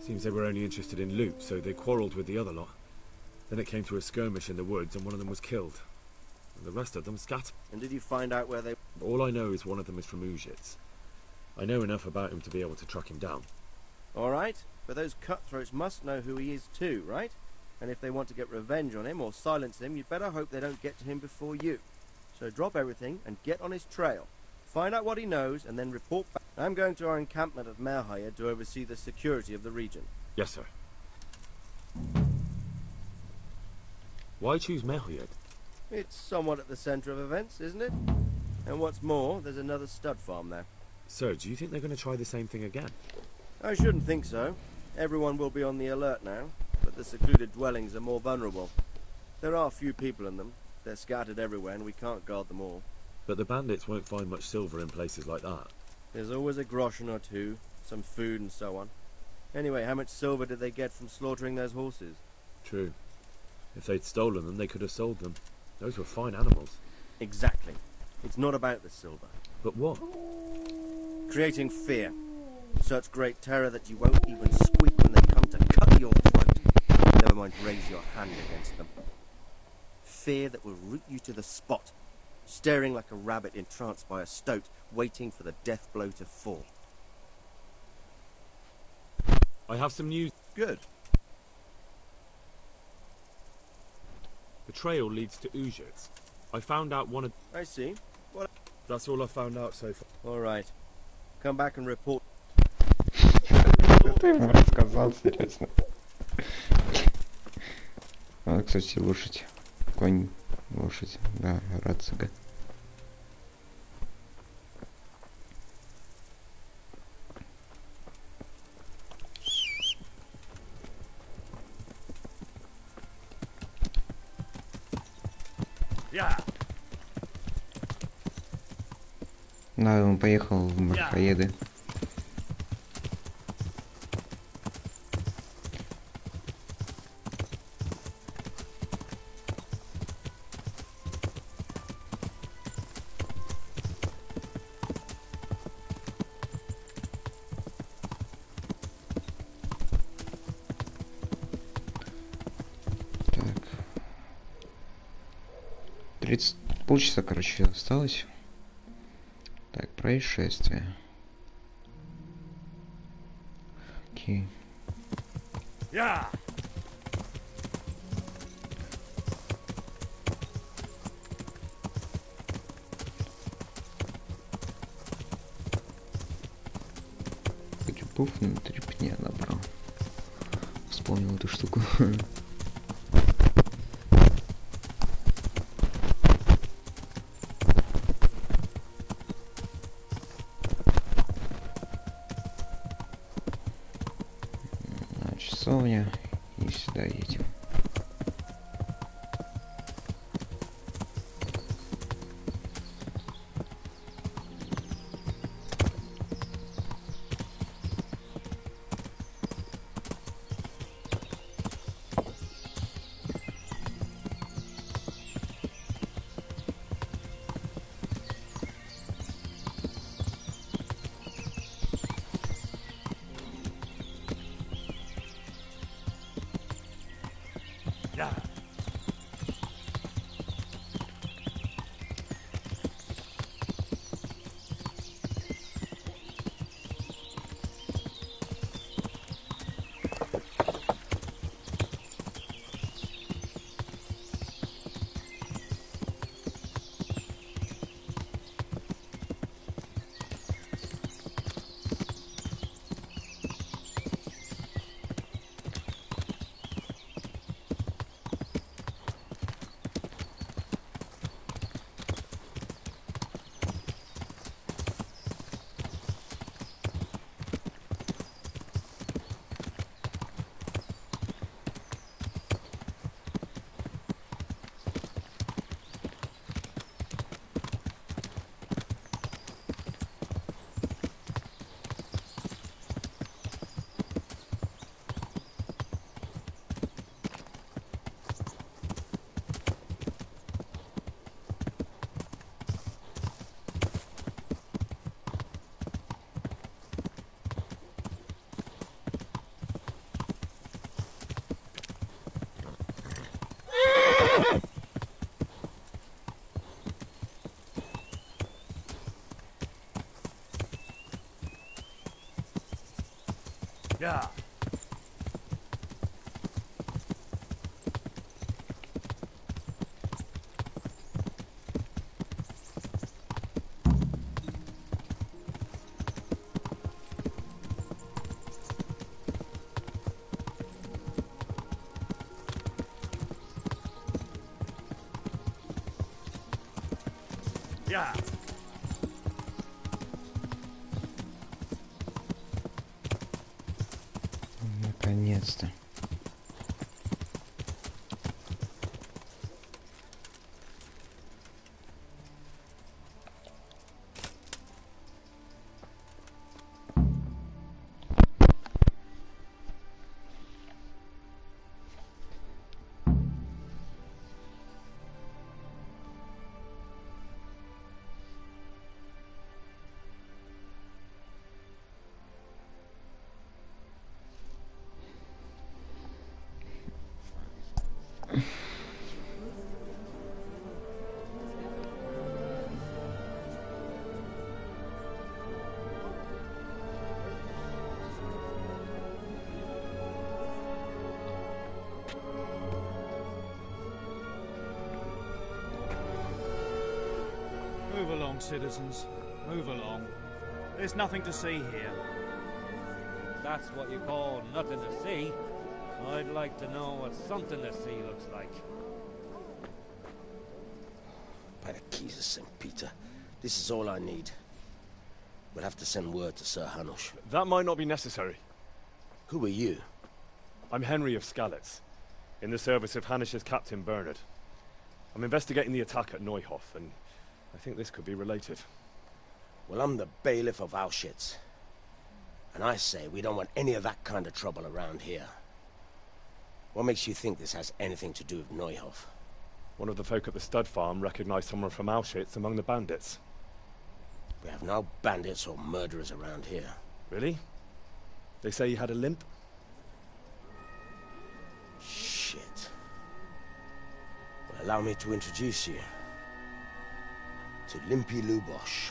Seems they were only interested in loot, so they quarrelled with the other lot. Then it came to a skirmish in the woods and one of them was killed. And the rest of them scattered. And did you find out where they... All I know is one of them is from Ujits. I know enough about him to be able to track him down. All right, but those cutthroats must know who he is too, right? And if they want to get revenge on him or silence him, you'd better hope they don't get to him before you. So drop everything and get on his trail. Find out what he knows and then report back. I'm going to our encampment at Merhayed to oversee the security of the region. Yes, sir. Why choose Merhayed? It's somewhat at the centre of events, isn't it? And what's more, there's another stud farm there. Sir, do you think they're going to try the same thing again? I shouldn't think so. Everyone will be on the alert now, but the secluded dwellings are more vulnerable. There are few people in them. They're scattered everywhere and we can't guard them all. But the bandits won't find much silver in places like that. There's always a groschen or two, some food and so on. Anyway, how much silver did they get from slaughtering those horses? True. If they'd stolen them, they could have sold them. Those were fine animals. Exactly. It's not about the silver. But what? Creating fear. Such great terror that you won't even squeak when they come to cut your throat. Never mind raise your hand against them. Fear that will root you to the spot, staring like a rabbit entranced by a stoat, waiting for the death blow to fall. I have some news. Good. The trail leads to Ujits. I found out one of... I see. What? That's all I found out so far. All right. Come back and report. Ты ему рассказал, серьезно. А, кстати, лошадь. Конь, лошадь, да, рацига. Да, он поехал в Мерхаеды. Полчаса, короче, осталось. Так, происшествие. Окей. очков трепня набрал. Вспомнил эту штуку. Часовня. И сюда едем. Yeah. Yeah. Наконец-то. Move along, citizens. Move along. There's nothing to see here. That's what you call nothing to see. I'd like to know what something to see looks like. By the keys of St. Peter, this is all I need. We'll have to send word to Sir Hanush. That might not be necessary. Who are you? I'm Henry of Skalitz, in the service of Hanush's Captain Bernard. I'm investigating the attack at Neuhof, and I think this could be related. Well, I'm the bailiff of Auschwitz. And I say we don't want any of that kind of trouble around here. What makes you think this has anything to do with Neuhof? One of the folk at the stud farm recognized someone from Auschwitz among the bandits. We have no bandits or murderers around here. Really? They say he had a limp? Shit. Well, allow me to introduce you to Limpy Lubosh.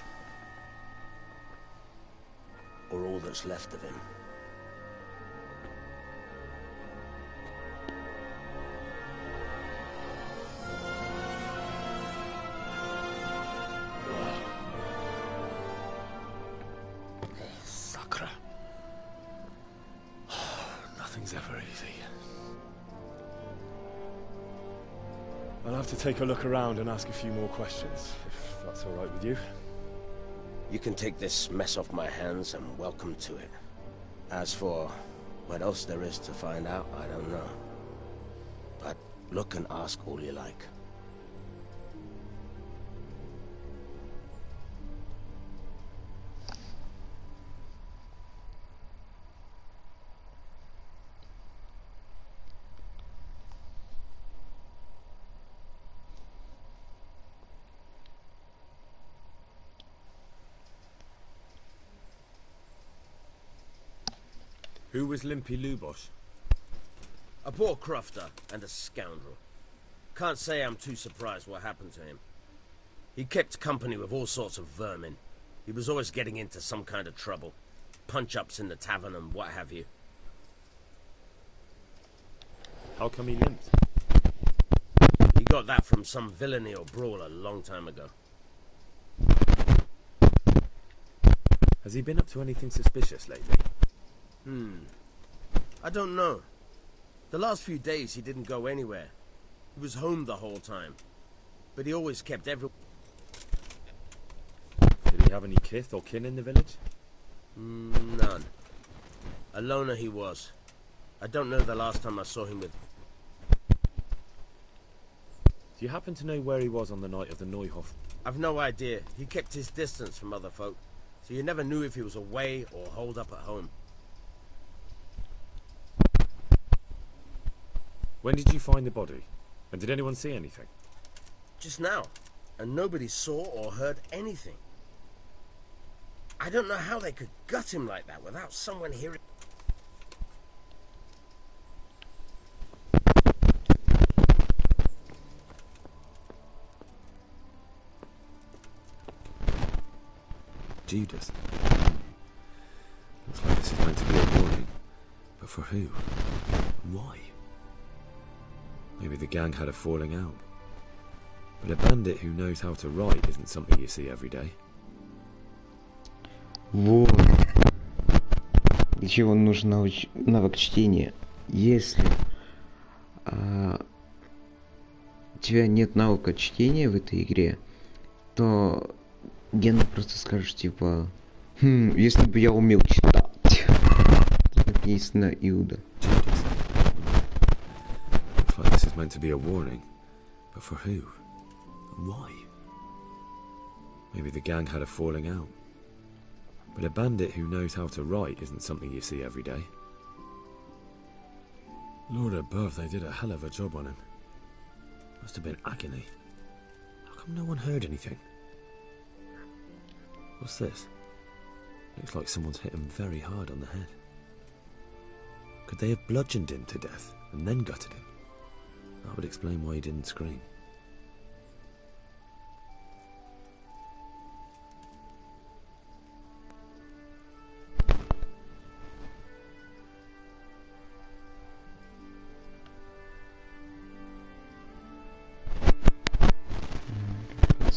Or all that's left of him. Nothing's ever easy. I'll have to take a look around and ask a few more questions, if that's all right with you. You can take this mess off my hands and welcome to it. As for what else there is to find out, I don't know. But look and ask all you like. Who was Limpy Lubosh? A poor crofter and a scoundrel. Can't say I'm too surprised what happened to him. He kept company with all sorts of vermin. He was always getting into some kind of trouble. Punch-ups in the tavern and what have you. How come he limped? He got that from some villainy or brawl a long time ago. Has he been up to anything suspicious lately? I don't know. The last few days he didn't go anywhere. He was home the whole time. But he always kept Did he have any kith or kin in the village? None. A loner he was. I don't know the last time I saw him with... Do you happen to know where he was on the night of the Neuhof? I've no idea. He kept his distance from other folk. So you never knew if he was away or holed up at home. When did you find the body? And did anyone see anything? Just now. And nobody saw or heard anything. I don't know how they could gut him like that without someone hearing... Judas. Looks like this is meant to be a warning. But for who? And why? Maybe the gang had a falling out. But a bandit who knows how to write isn't something you see every day. Вот. Для чего нужен навык чтения? Если у тебя нет навыка чтения в этой игре, то Гена просто скажет типа, если бы я умел читать. Тут написано Иуда. Looks like this is meant to be a warning. But for who? And why? Maybe the gang had a falling out. But a bandit who knows how to write isn't something you see every day. Lord above, they did a hell of a job on him. Must have been agony. How come no one heard anything? What's this? Looks like someone's hit him very hard on the head. Could they have bludgeoned him to death and then gutted him? That would explain why he didn't scream.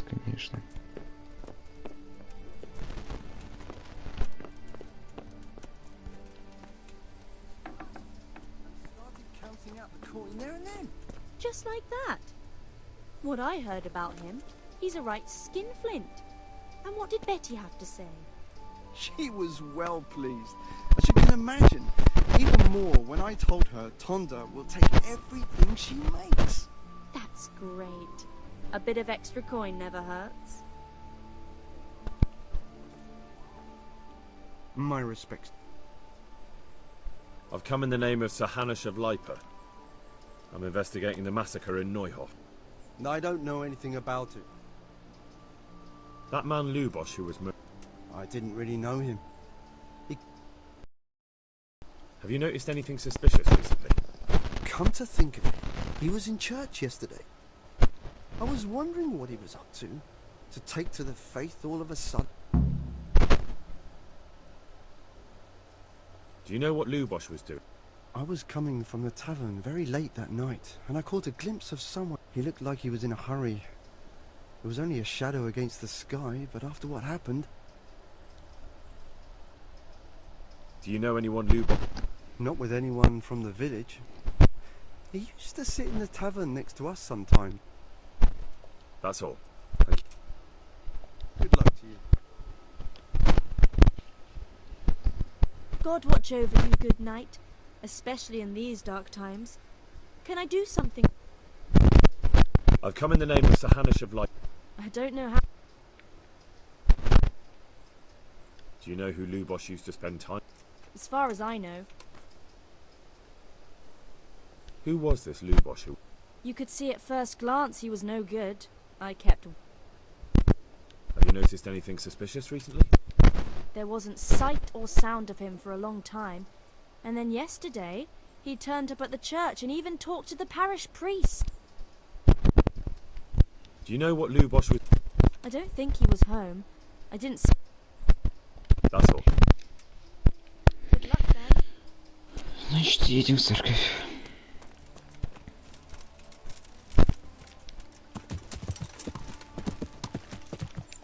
Конечно. Just like that. What I heard about him, he's a right skinflint. And what did Betty have to say? She was well pleased, as you can imagine. Even more when I told her Tonda will take everything she makes. That's great. A bit of extra coin never hurts. My respects. I've come in the name of Sir Hanush of Lipa. I'm investigating the massacre in Neuhof. I don't know anything about it. That man Lubosh who was murdered. I didn't really know him. Have you noticed anything suspicious recently? Come to think of it, he was in church yesterday. I was wondering what he was up to take to the faith all of a sudden. Do you know what Lubosh was doing? I was coming from the tavern very late that night, and I caught a glimpse of someone. He looked like he was in a hurry. It was only a shadow against the sky, but after what happened... Do you know anyone Lubosh? Not with anyone from the village. He used to sit in the tavern next to us sometime. That's all. Thank you. Good luck to you. God watch over you, good knight, especially in these dark times. Can I do something? I've come in the name of Sir Hanish of Light. I don't know how. Do you know who Lubosh used to spend time? As far as I know. Who was this Lubosh who... You could see at first glance he was no good. I kept... Have you noticed anything suspicious recently? There wasn't sight or sound of him for a long time. And then yesterday, he turned up at the church and even talked to the parish priest. Do you know what Lubosh was... I don't think he was home. I didn't see... That's all. Good luck then. Значит, едем в церковь.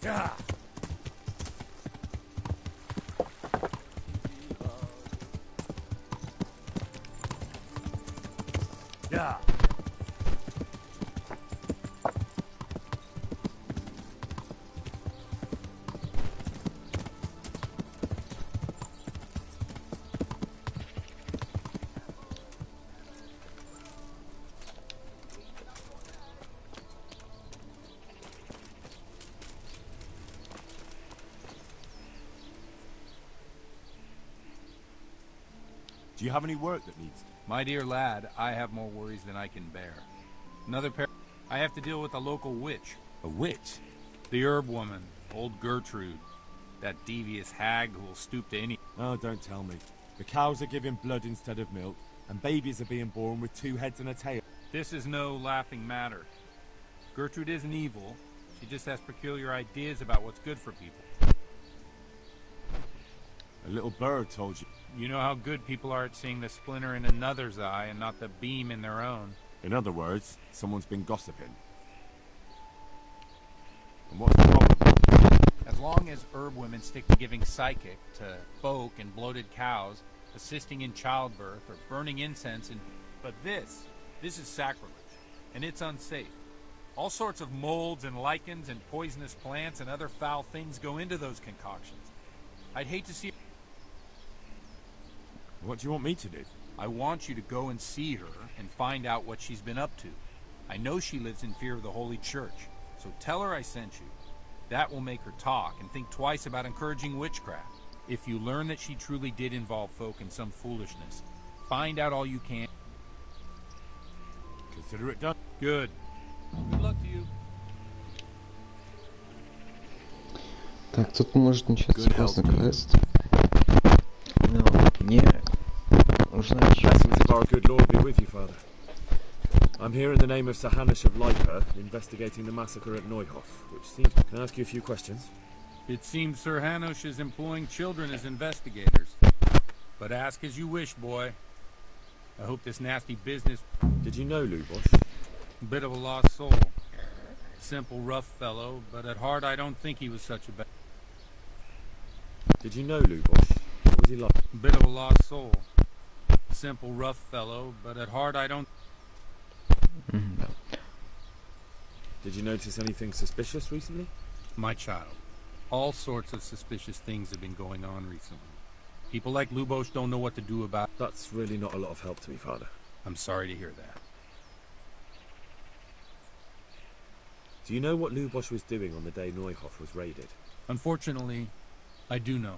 Yeah. Yeah. Do you have any work that needs... My dear lad, I have more worries than I can bear. Another pair... I have to deal with a local witch. A witch? The herb woman, old Gertrude. That devious hag who will stoop to any... Oh, don't tell me. The cows are giving blood instead of milk, and babies are being born with 2 heads and a tail. This is no laughing matter. Gertrude isn't evil. She just has peculiar ideas about what's good for people. A little bird told you. You know how good people are at seeing the splinter in another's eye and not the beam in their own. In other words, someone's been gossiping. And what's the problem? As long as herb women stick to giving psychic to folk and bloated cows, assisting in childbirth, or burning incense and... But this is sacrilege, and it's unsafe. All sorts of molds and lichens and poisonous plants and other foul things go into those concoctions. I'd hate to see... What do you want me to do? I want you to go and see her and find out what she's been up to. I know she lives in fear of the Holy Church, so tell her I sent you. That will make her talk and think twice about encouraging witchcraft. If you learn that she truly did involve folk in some foolishness, find out all you can. Consider it done. Good. Good luck to you. Так, тут может начаться классный квест. Но мне нужно... Blessings of our good Lord be with you, Father. I'm here in the name of Sir Hanish of Lipa, investigating the massacre at Neuhof, which seems... Can I ask you a few questions? It seems Sir Hanish is employing children as investigators. But ask as you wish, boy. I hope this nasty business... Did you know Lubosh? Bit of a lost soul. Simple, rough fellow, but at heart I don't think he was such a bad... Did you know Lubosh? What was he like? Bit of a lost soul. Simple, rough fellow, but at heart I don't... Did you notice anything suspicious recently? My child, all sorts of suspicious things have been going on recently. People like Lubosh don't know what to do about... That's really not a lot of help to me, Father. I'm sorry to hear that. Do you know what Lubosh was doing on the day Neuhof was raided? Unfortunately, I do know.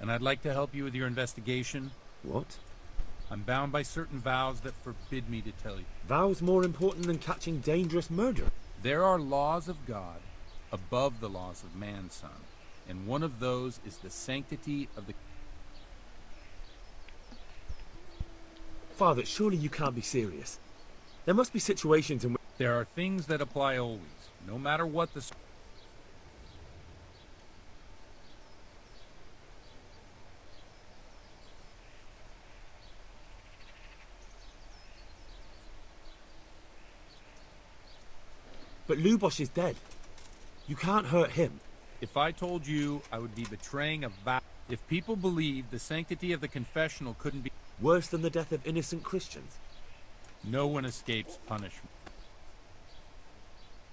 And I'd like to help you with your investigation. What? I'm bound by certain vows that forbid me to tell you. Vows more important than catching dangerous murder? There are laws of God above the laws of man, son. And one of those is the sanctity of the... Father, surely you can't be serious. There must be situations in which... There are things that apply always, no matter what the... But Lubosh is dead. You can't hurt him. If I told you, I would be betraying a vow. If people believe the sanctity of the confessional couldn't be... Worse than the death of innocent Christians? No one escapes punishment.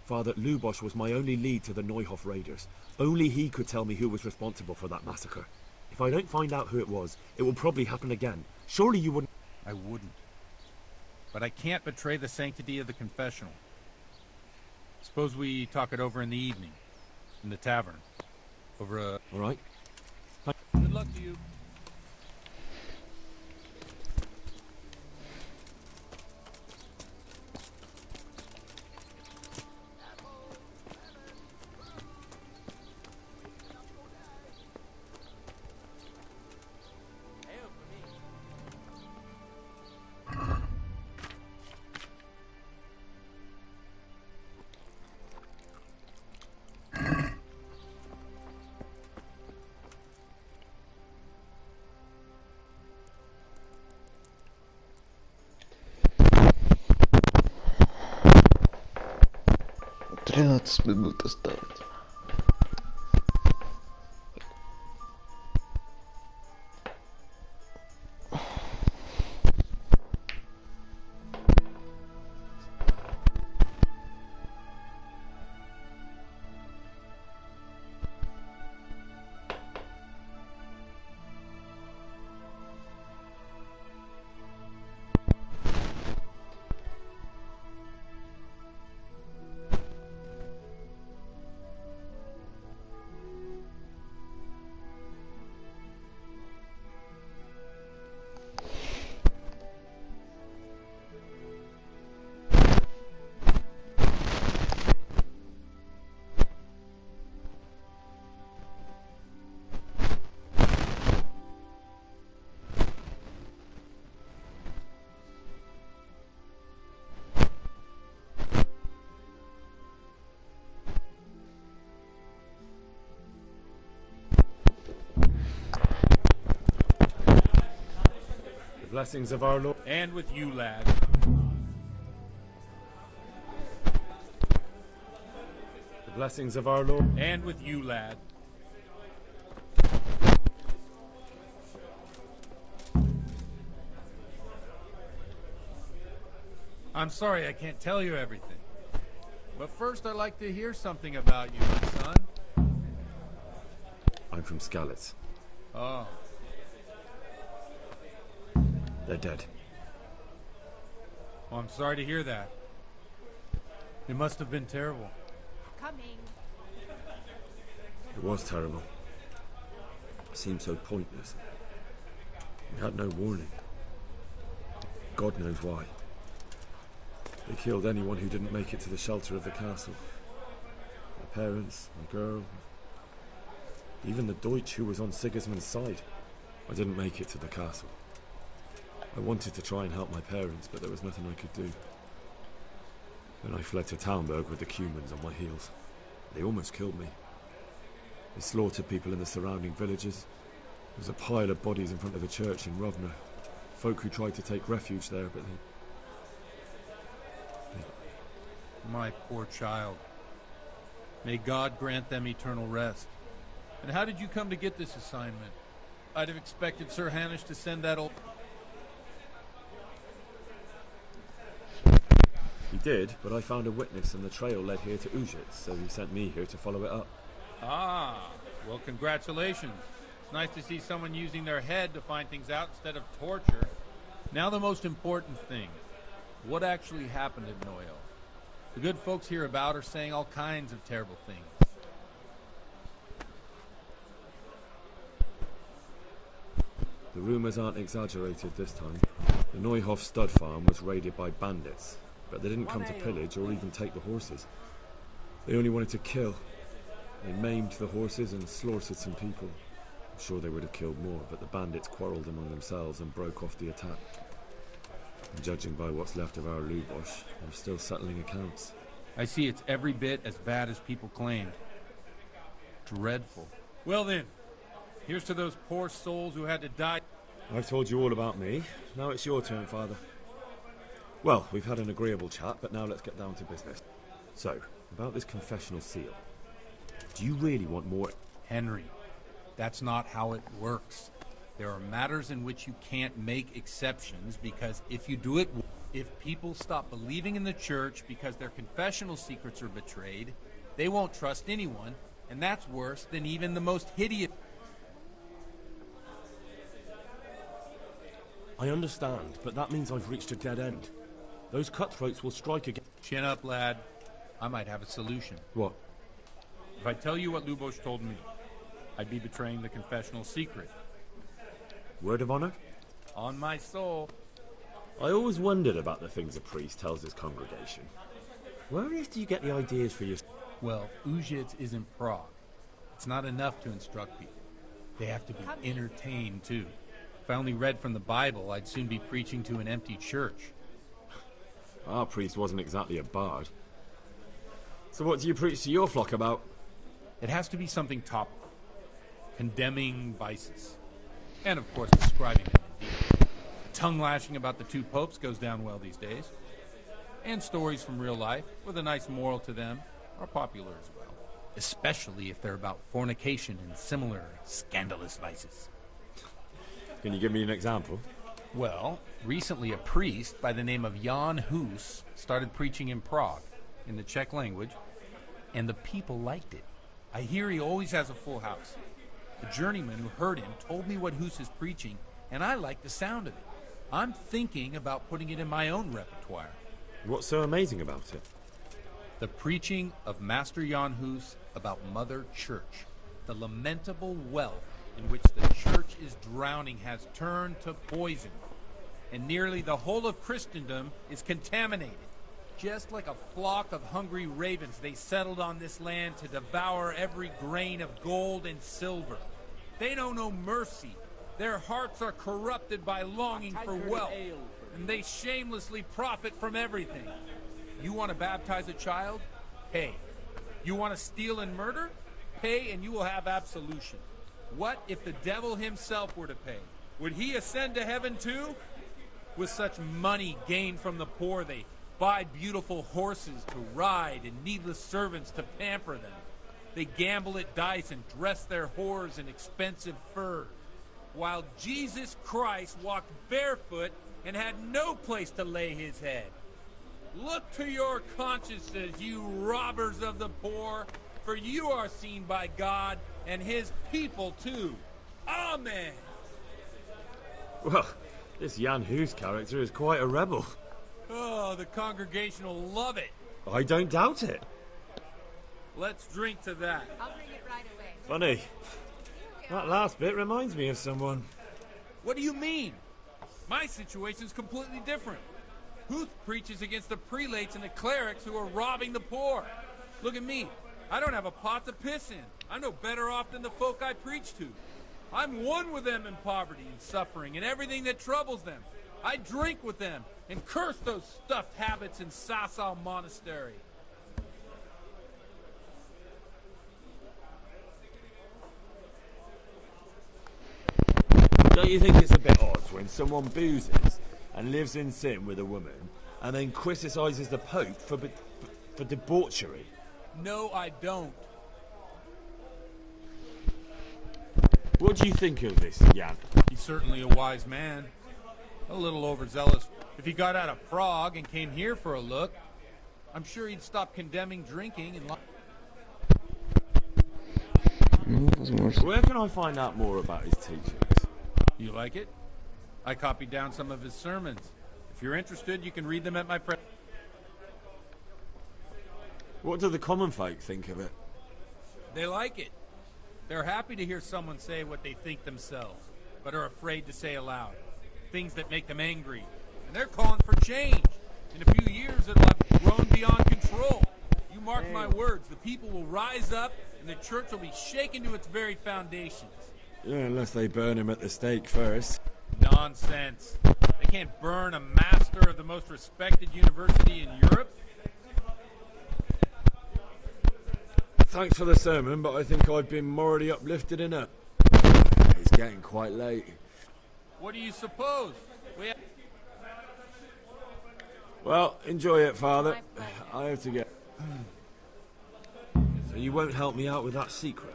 Father, Lubosch was my only lead to the Neuhof raiders. Only he could tell me who was responsible for that massacre. If I don't find out who it was, it will probably happen again. Surely you wouldn't... I wouldn't. But I can't betray the sanctity of the confessional. Suppose we talk it over in the evening. In the tavern. Over a... All right. Good luck to you. Минут осталось. Blessings of our Lord. And with you, lad. The blessings of our Lord. And with you, lad. I'm sorry I can't tell you everything. But first I'd like to hear something about you, my son. I'm from Skalitz. Oh. They're dead. Oh, I'm sorry to hear that. It must have been terrible. Coming. It was terrible. It seemed so pointless. We had no warning. God knows why. They killed anyone who didn't make it to the shelter of the castle. My parents, my girl, even the Deutsch who was on Sigismund's side. I didn't make it to the castle. I wanted to try and help my parents, but there was nothing I could do. Then I fled to Talmberg with the Cumans on my heels. They almost killed me. They slaughtered people in the surrounding villages. There was a pile of bodies in front of the church in Rovna. Folk who tried to take refuge there, but they... My poor child. May God grant them eternal rest. And how did you come to get this assignment? I'd have expected Sir Hanish to send that old... He did, but I found a witness and the trail led here to Ujit, so he sent me here to follow it up. Ah, well, congratulations. It's nice to see someone using their head to find things out instead of torture. Now the most important thing. What actually happened at Noyo? The good folks hereabout are saying all kinds of terrible things. The rumors aren't exaggerated this time. The Neuhof stud farm was raided by bandits, but they didn't come to pillage or even take the horses. They only wanted to kill. They maimed the horses and slaughtered some people. I'm sure they would have killed more, but the bandits quarreled among themselves and broke off the attack. And judging by what's left of our Lubosch, they're still settling accounts. I see it's every bit as bad as people claimed. Dreadful. Well then, here's to those poor souls who had to die. I've told you all about me. Now it's your turn, Father. Well, we've had an agreeable chat, but now let's get down to business. So, about this confessional seal. Do you really want more? Henry, that's not how it works. There are matters in which you can't make exceptions because if you do it, if people stop believing in the church because their confessional secrets are betrayed, they won't trust anyone, and that's worse than even the most hideous. I understand, but that means I've reached a dead end. Those cutthroats will strike again. Chin up, lad. I might have a solution. What? If I tell you what Lubos told me, I'd be betraying the confessional secret. Word of honor? On my soul. I always wondered about the things a priest tells his congregation. Where on earth do you get the ideas for your... Well, Ujic isn't Prague. It's not enough to instruct people. They have to be entertained, too. If I only read from the Bible, I'd soon be preaching to an empty church. Our priest wasn't exactly a bard. So what do you preach to your flock about? It has to be something topical. Condemning vices. And, of course, describing them in detail. Tongue-lashing about the two popes goes down well these days. And stories from real life, with a nice moral to them, are popular as well. Especially if they're about fornication and similar scandalous vices. Can you give me an example? Well, recently a priest by the name of Jan Hus started preaching in Prague, in the Czech language, and the people liked it. I hear he always has a full house. The journeyman who heard him told me what Hus is preaching, and I like the sound of it. I'm thinking about putting it in my own repertoire. What's so amazing about it? The preaching of Master Jan Hus about Mother Church. The lamentable wealth in which the church is drowning has turned to poison, and nearly the whole of Christendom is contaminated. Just like a flock of hungry ravens, they settled on this land to devour every grain of gold and silver. They know no mercy. Their hearts are corrupted by longing for wealth, and they shamelessly profit from everything. You want to baptize a child? Pay. You want to steal and murder? Pay and you will have absolution. What if the devil himself were to pay? Would he ascend to heaven too? With such money gained from the poor, they buy beautiful horses to ride and needless servants to pamper them. They gamble at dice and dress their whores in expensive furs, while Jesus Christ walked barefoot and had no place to lay his head. Look to your consciences, you robbers of the poor, for you are seen by God and his people too. Amen. Well, this Jan Hus character is quite a rebel. Oh, the congregation will love it. I don't doubt it. Let's drink to that. I'll bring it right away. Funny. That last bit reminds me of someone. What do you mean? My situation's completely different. Huth preaches against the prelates and the clerics who are robbing the poor. Look at me. I don't have a pot to piss in. I'm no better off than the folk I preach to. I'm one with them in poverty and suffering and everything that troubles them. I drink with them and curse those stuffed habits in Sasau Monastery. Don't you think it's a bit odd when someone boozes and lives in sin with a woman and then criticises the Pope for debauchery? No, I don't. What do you think of this, Jan? He's certainly a wise man. A little overzealous. If he got out of Prague and came here for a look, I'm sure he'd stop condemning drinking and... Where can I find out more about his teachings? You like it? I copied down some of his sermons. If you're interested, you can read them at my press. What do the common folk think of it? They like it. They're happy to hear someone say what they think themselves, but are afraid to say aloud. Things that make them angry. And they're calling for change. In a few years, it'll have grown beyond control. You mark my words, the people will rise up, and the church will be shaken to its very foundations. Yeah, unless they burn him at the stake first. Nonsense. They can't burn a master of the most respected university in Europe. Thanks for the sermon, but I think I've been morally uplifted enough. It's getting quite late. What do you suppose? Well, enjoy it, Father. I have to get... So you won't help me out with that secret?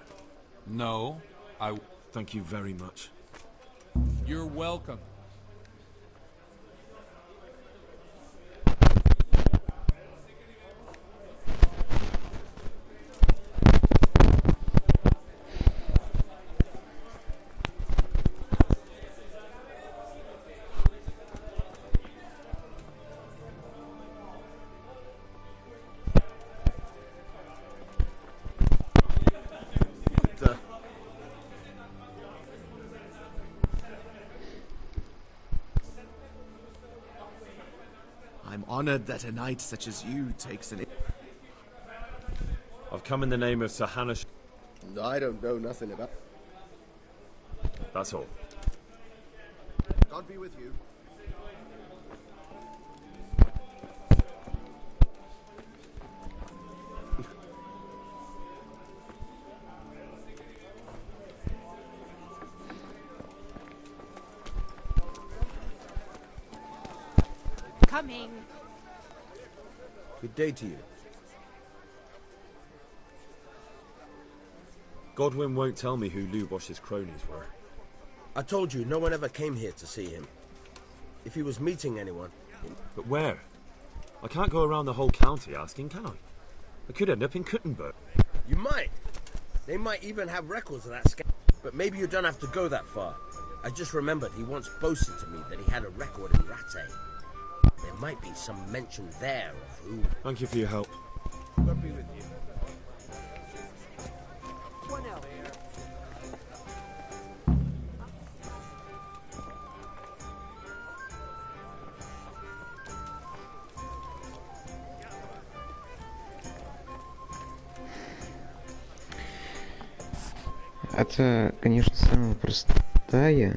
No, Thank you very much. You're welcome. I'm honored that a knight such as you takes an... I've come in the name of Sir Hanish. I don't know nothing about... That's all. God be with you. Coming. Good day to you. Godwin won't tell me who Lubosh's cronies were. I told you, no one ever came here to see him. If he was meeting anyone... But where? I can't go around the whole county asking, can I? I could end up in Kuttenberg. You might. They might even have records of that scam. But maybe you don't have to go that far. I just remembered he once boasted to me that he had a record in Rattay. There might be some mention there of who... Thank you for your help. God be with you. One out. Это, конечно, самое простое,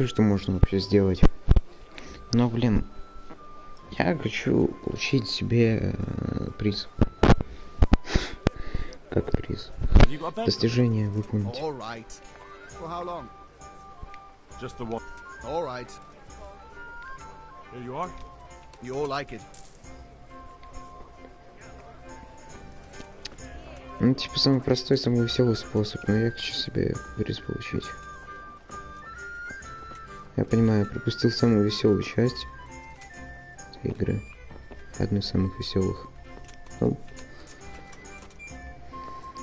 что можно вообще сделать. Но, блин, я хочу получить себе приз. Как приз? Достижение выполнить. All right. For how long? Just the one. All right. Here you are. You all like it. Ну, типа, самый простой, самый веселый способ, но я хочу себе приз получить. Я понимаю, я пропустил самую веселую часть этой игры. Одну из самых веселых. Ну,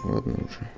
ладно уже.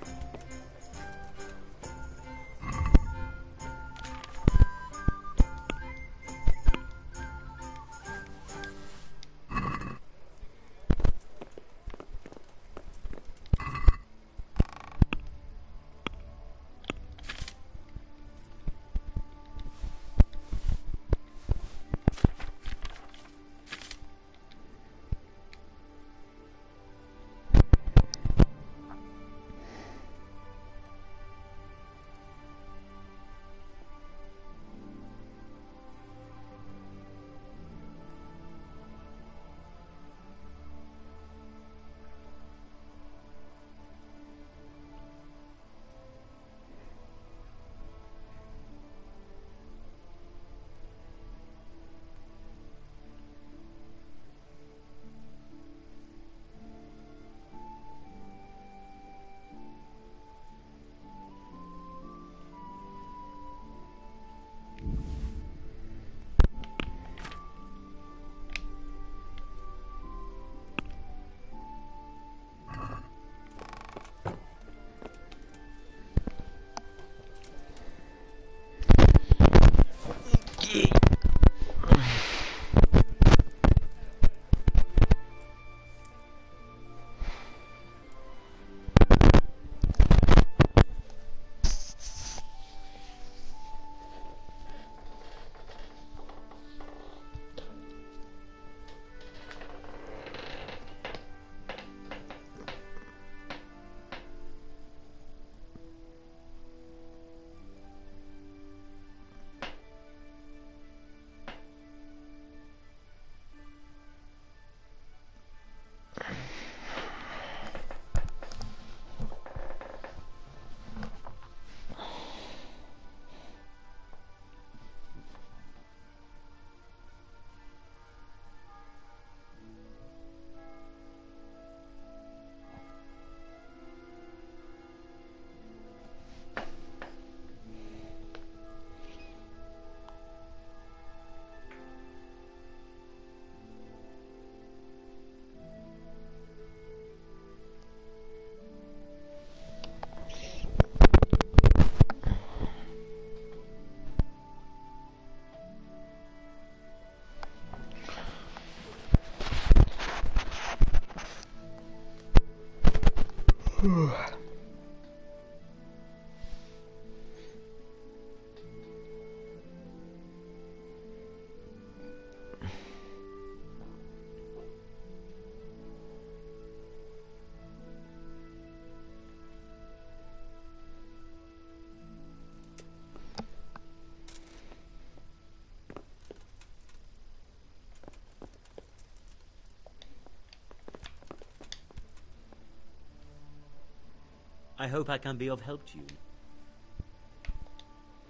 I hope I can be of help to you.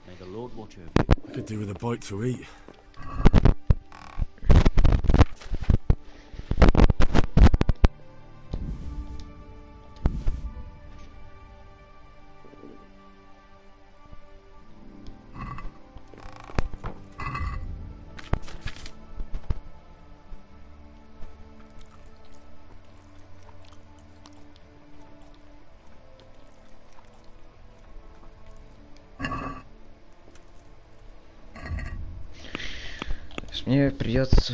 May the Lord watch over you. I could do with a bite to eat. Мне придется...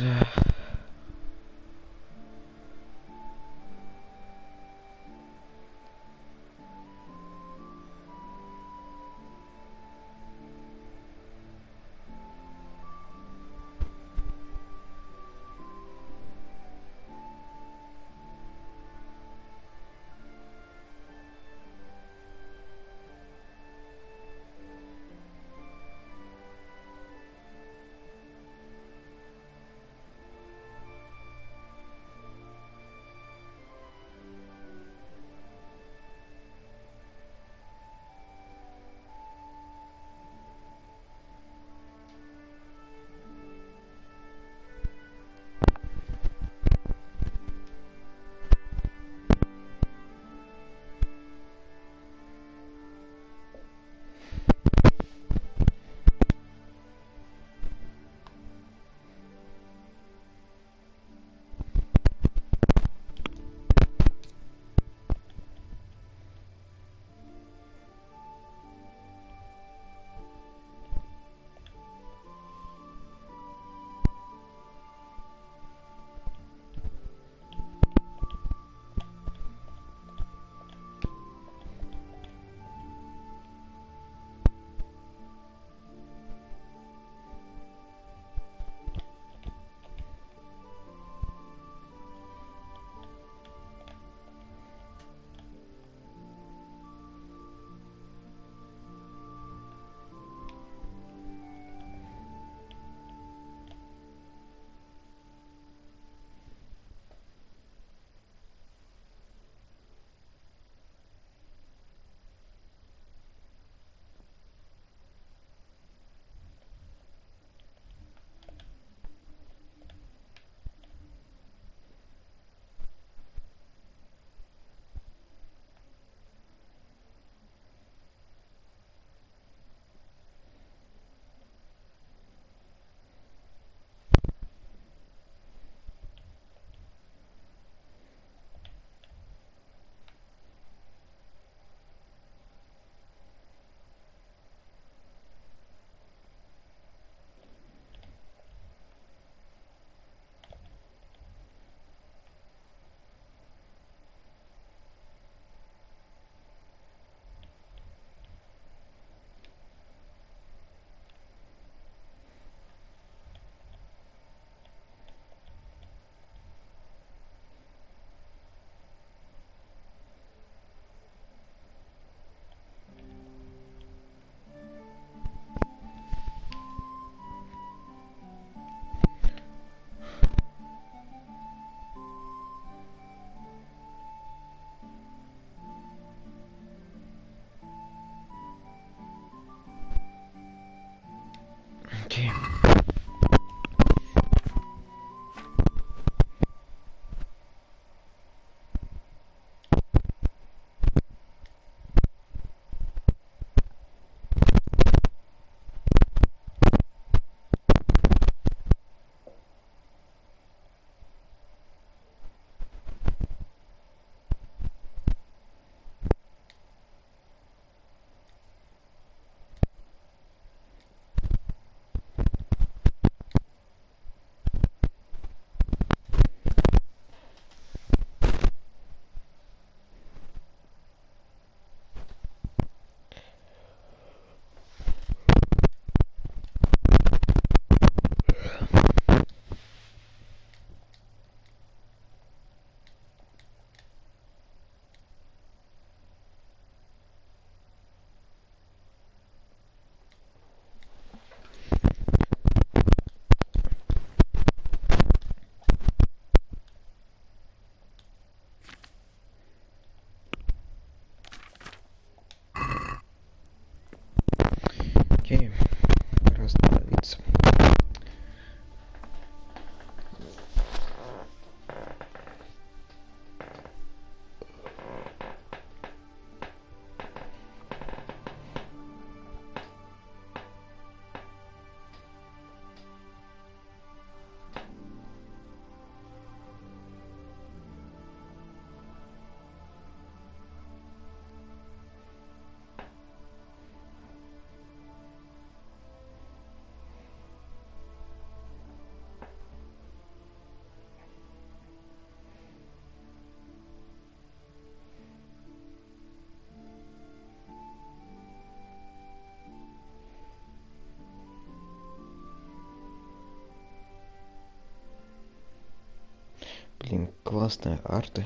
классные арты.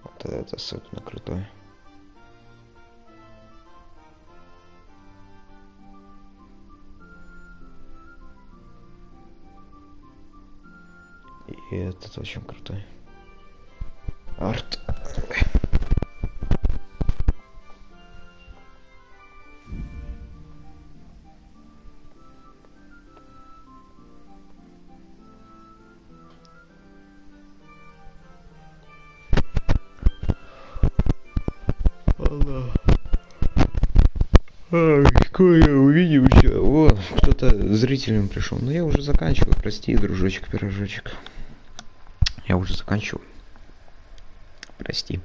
Вот это особенно крутой. И этот очень крутой. Арт. Какое увидимся. О, кто-то зрителям пришел. Но я уже заканчиваю. Прости, дружочек, пирожочек. Я уже заканчиваю. Прости.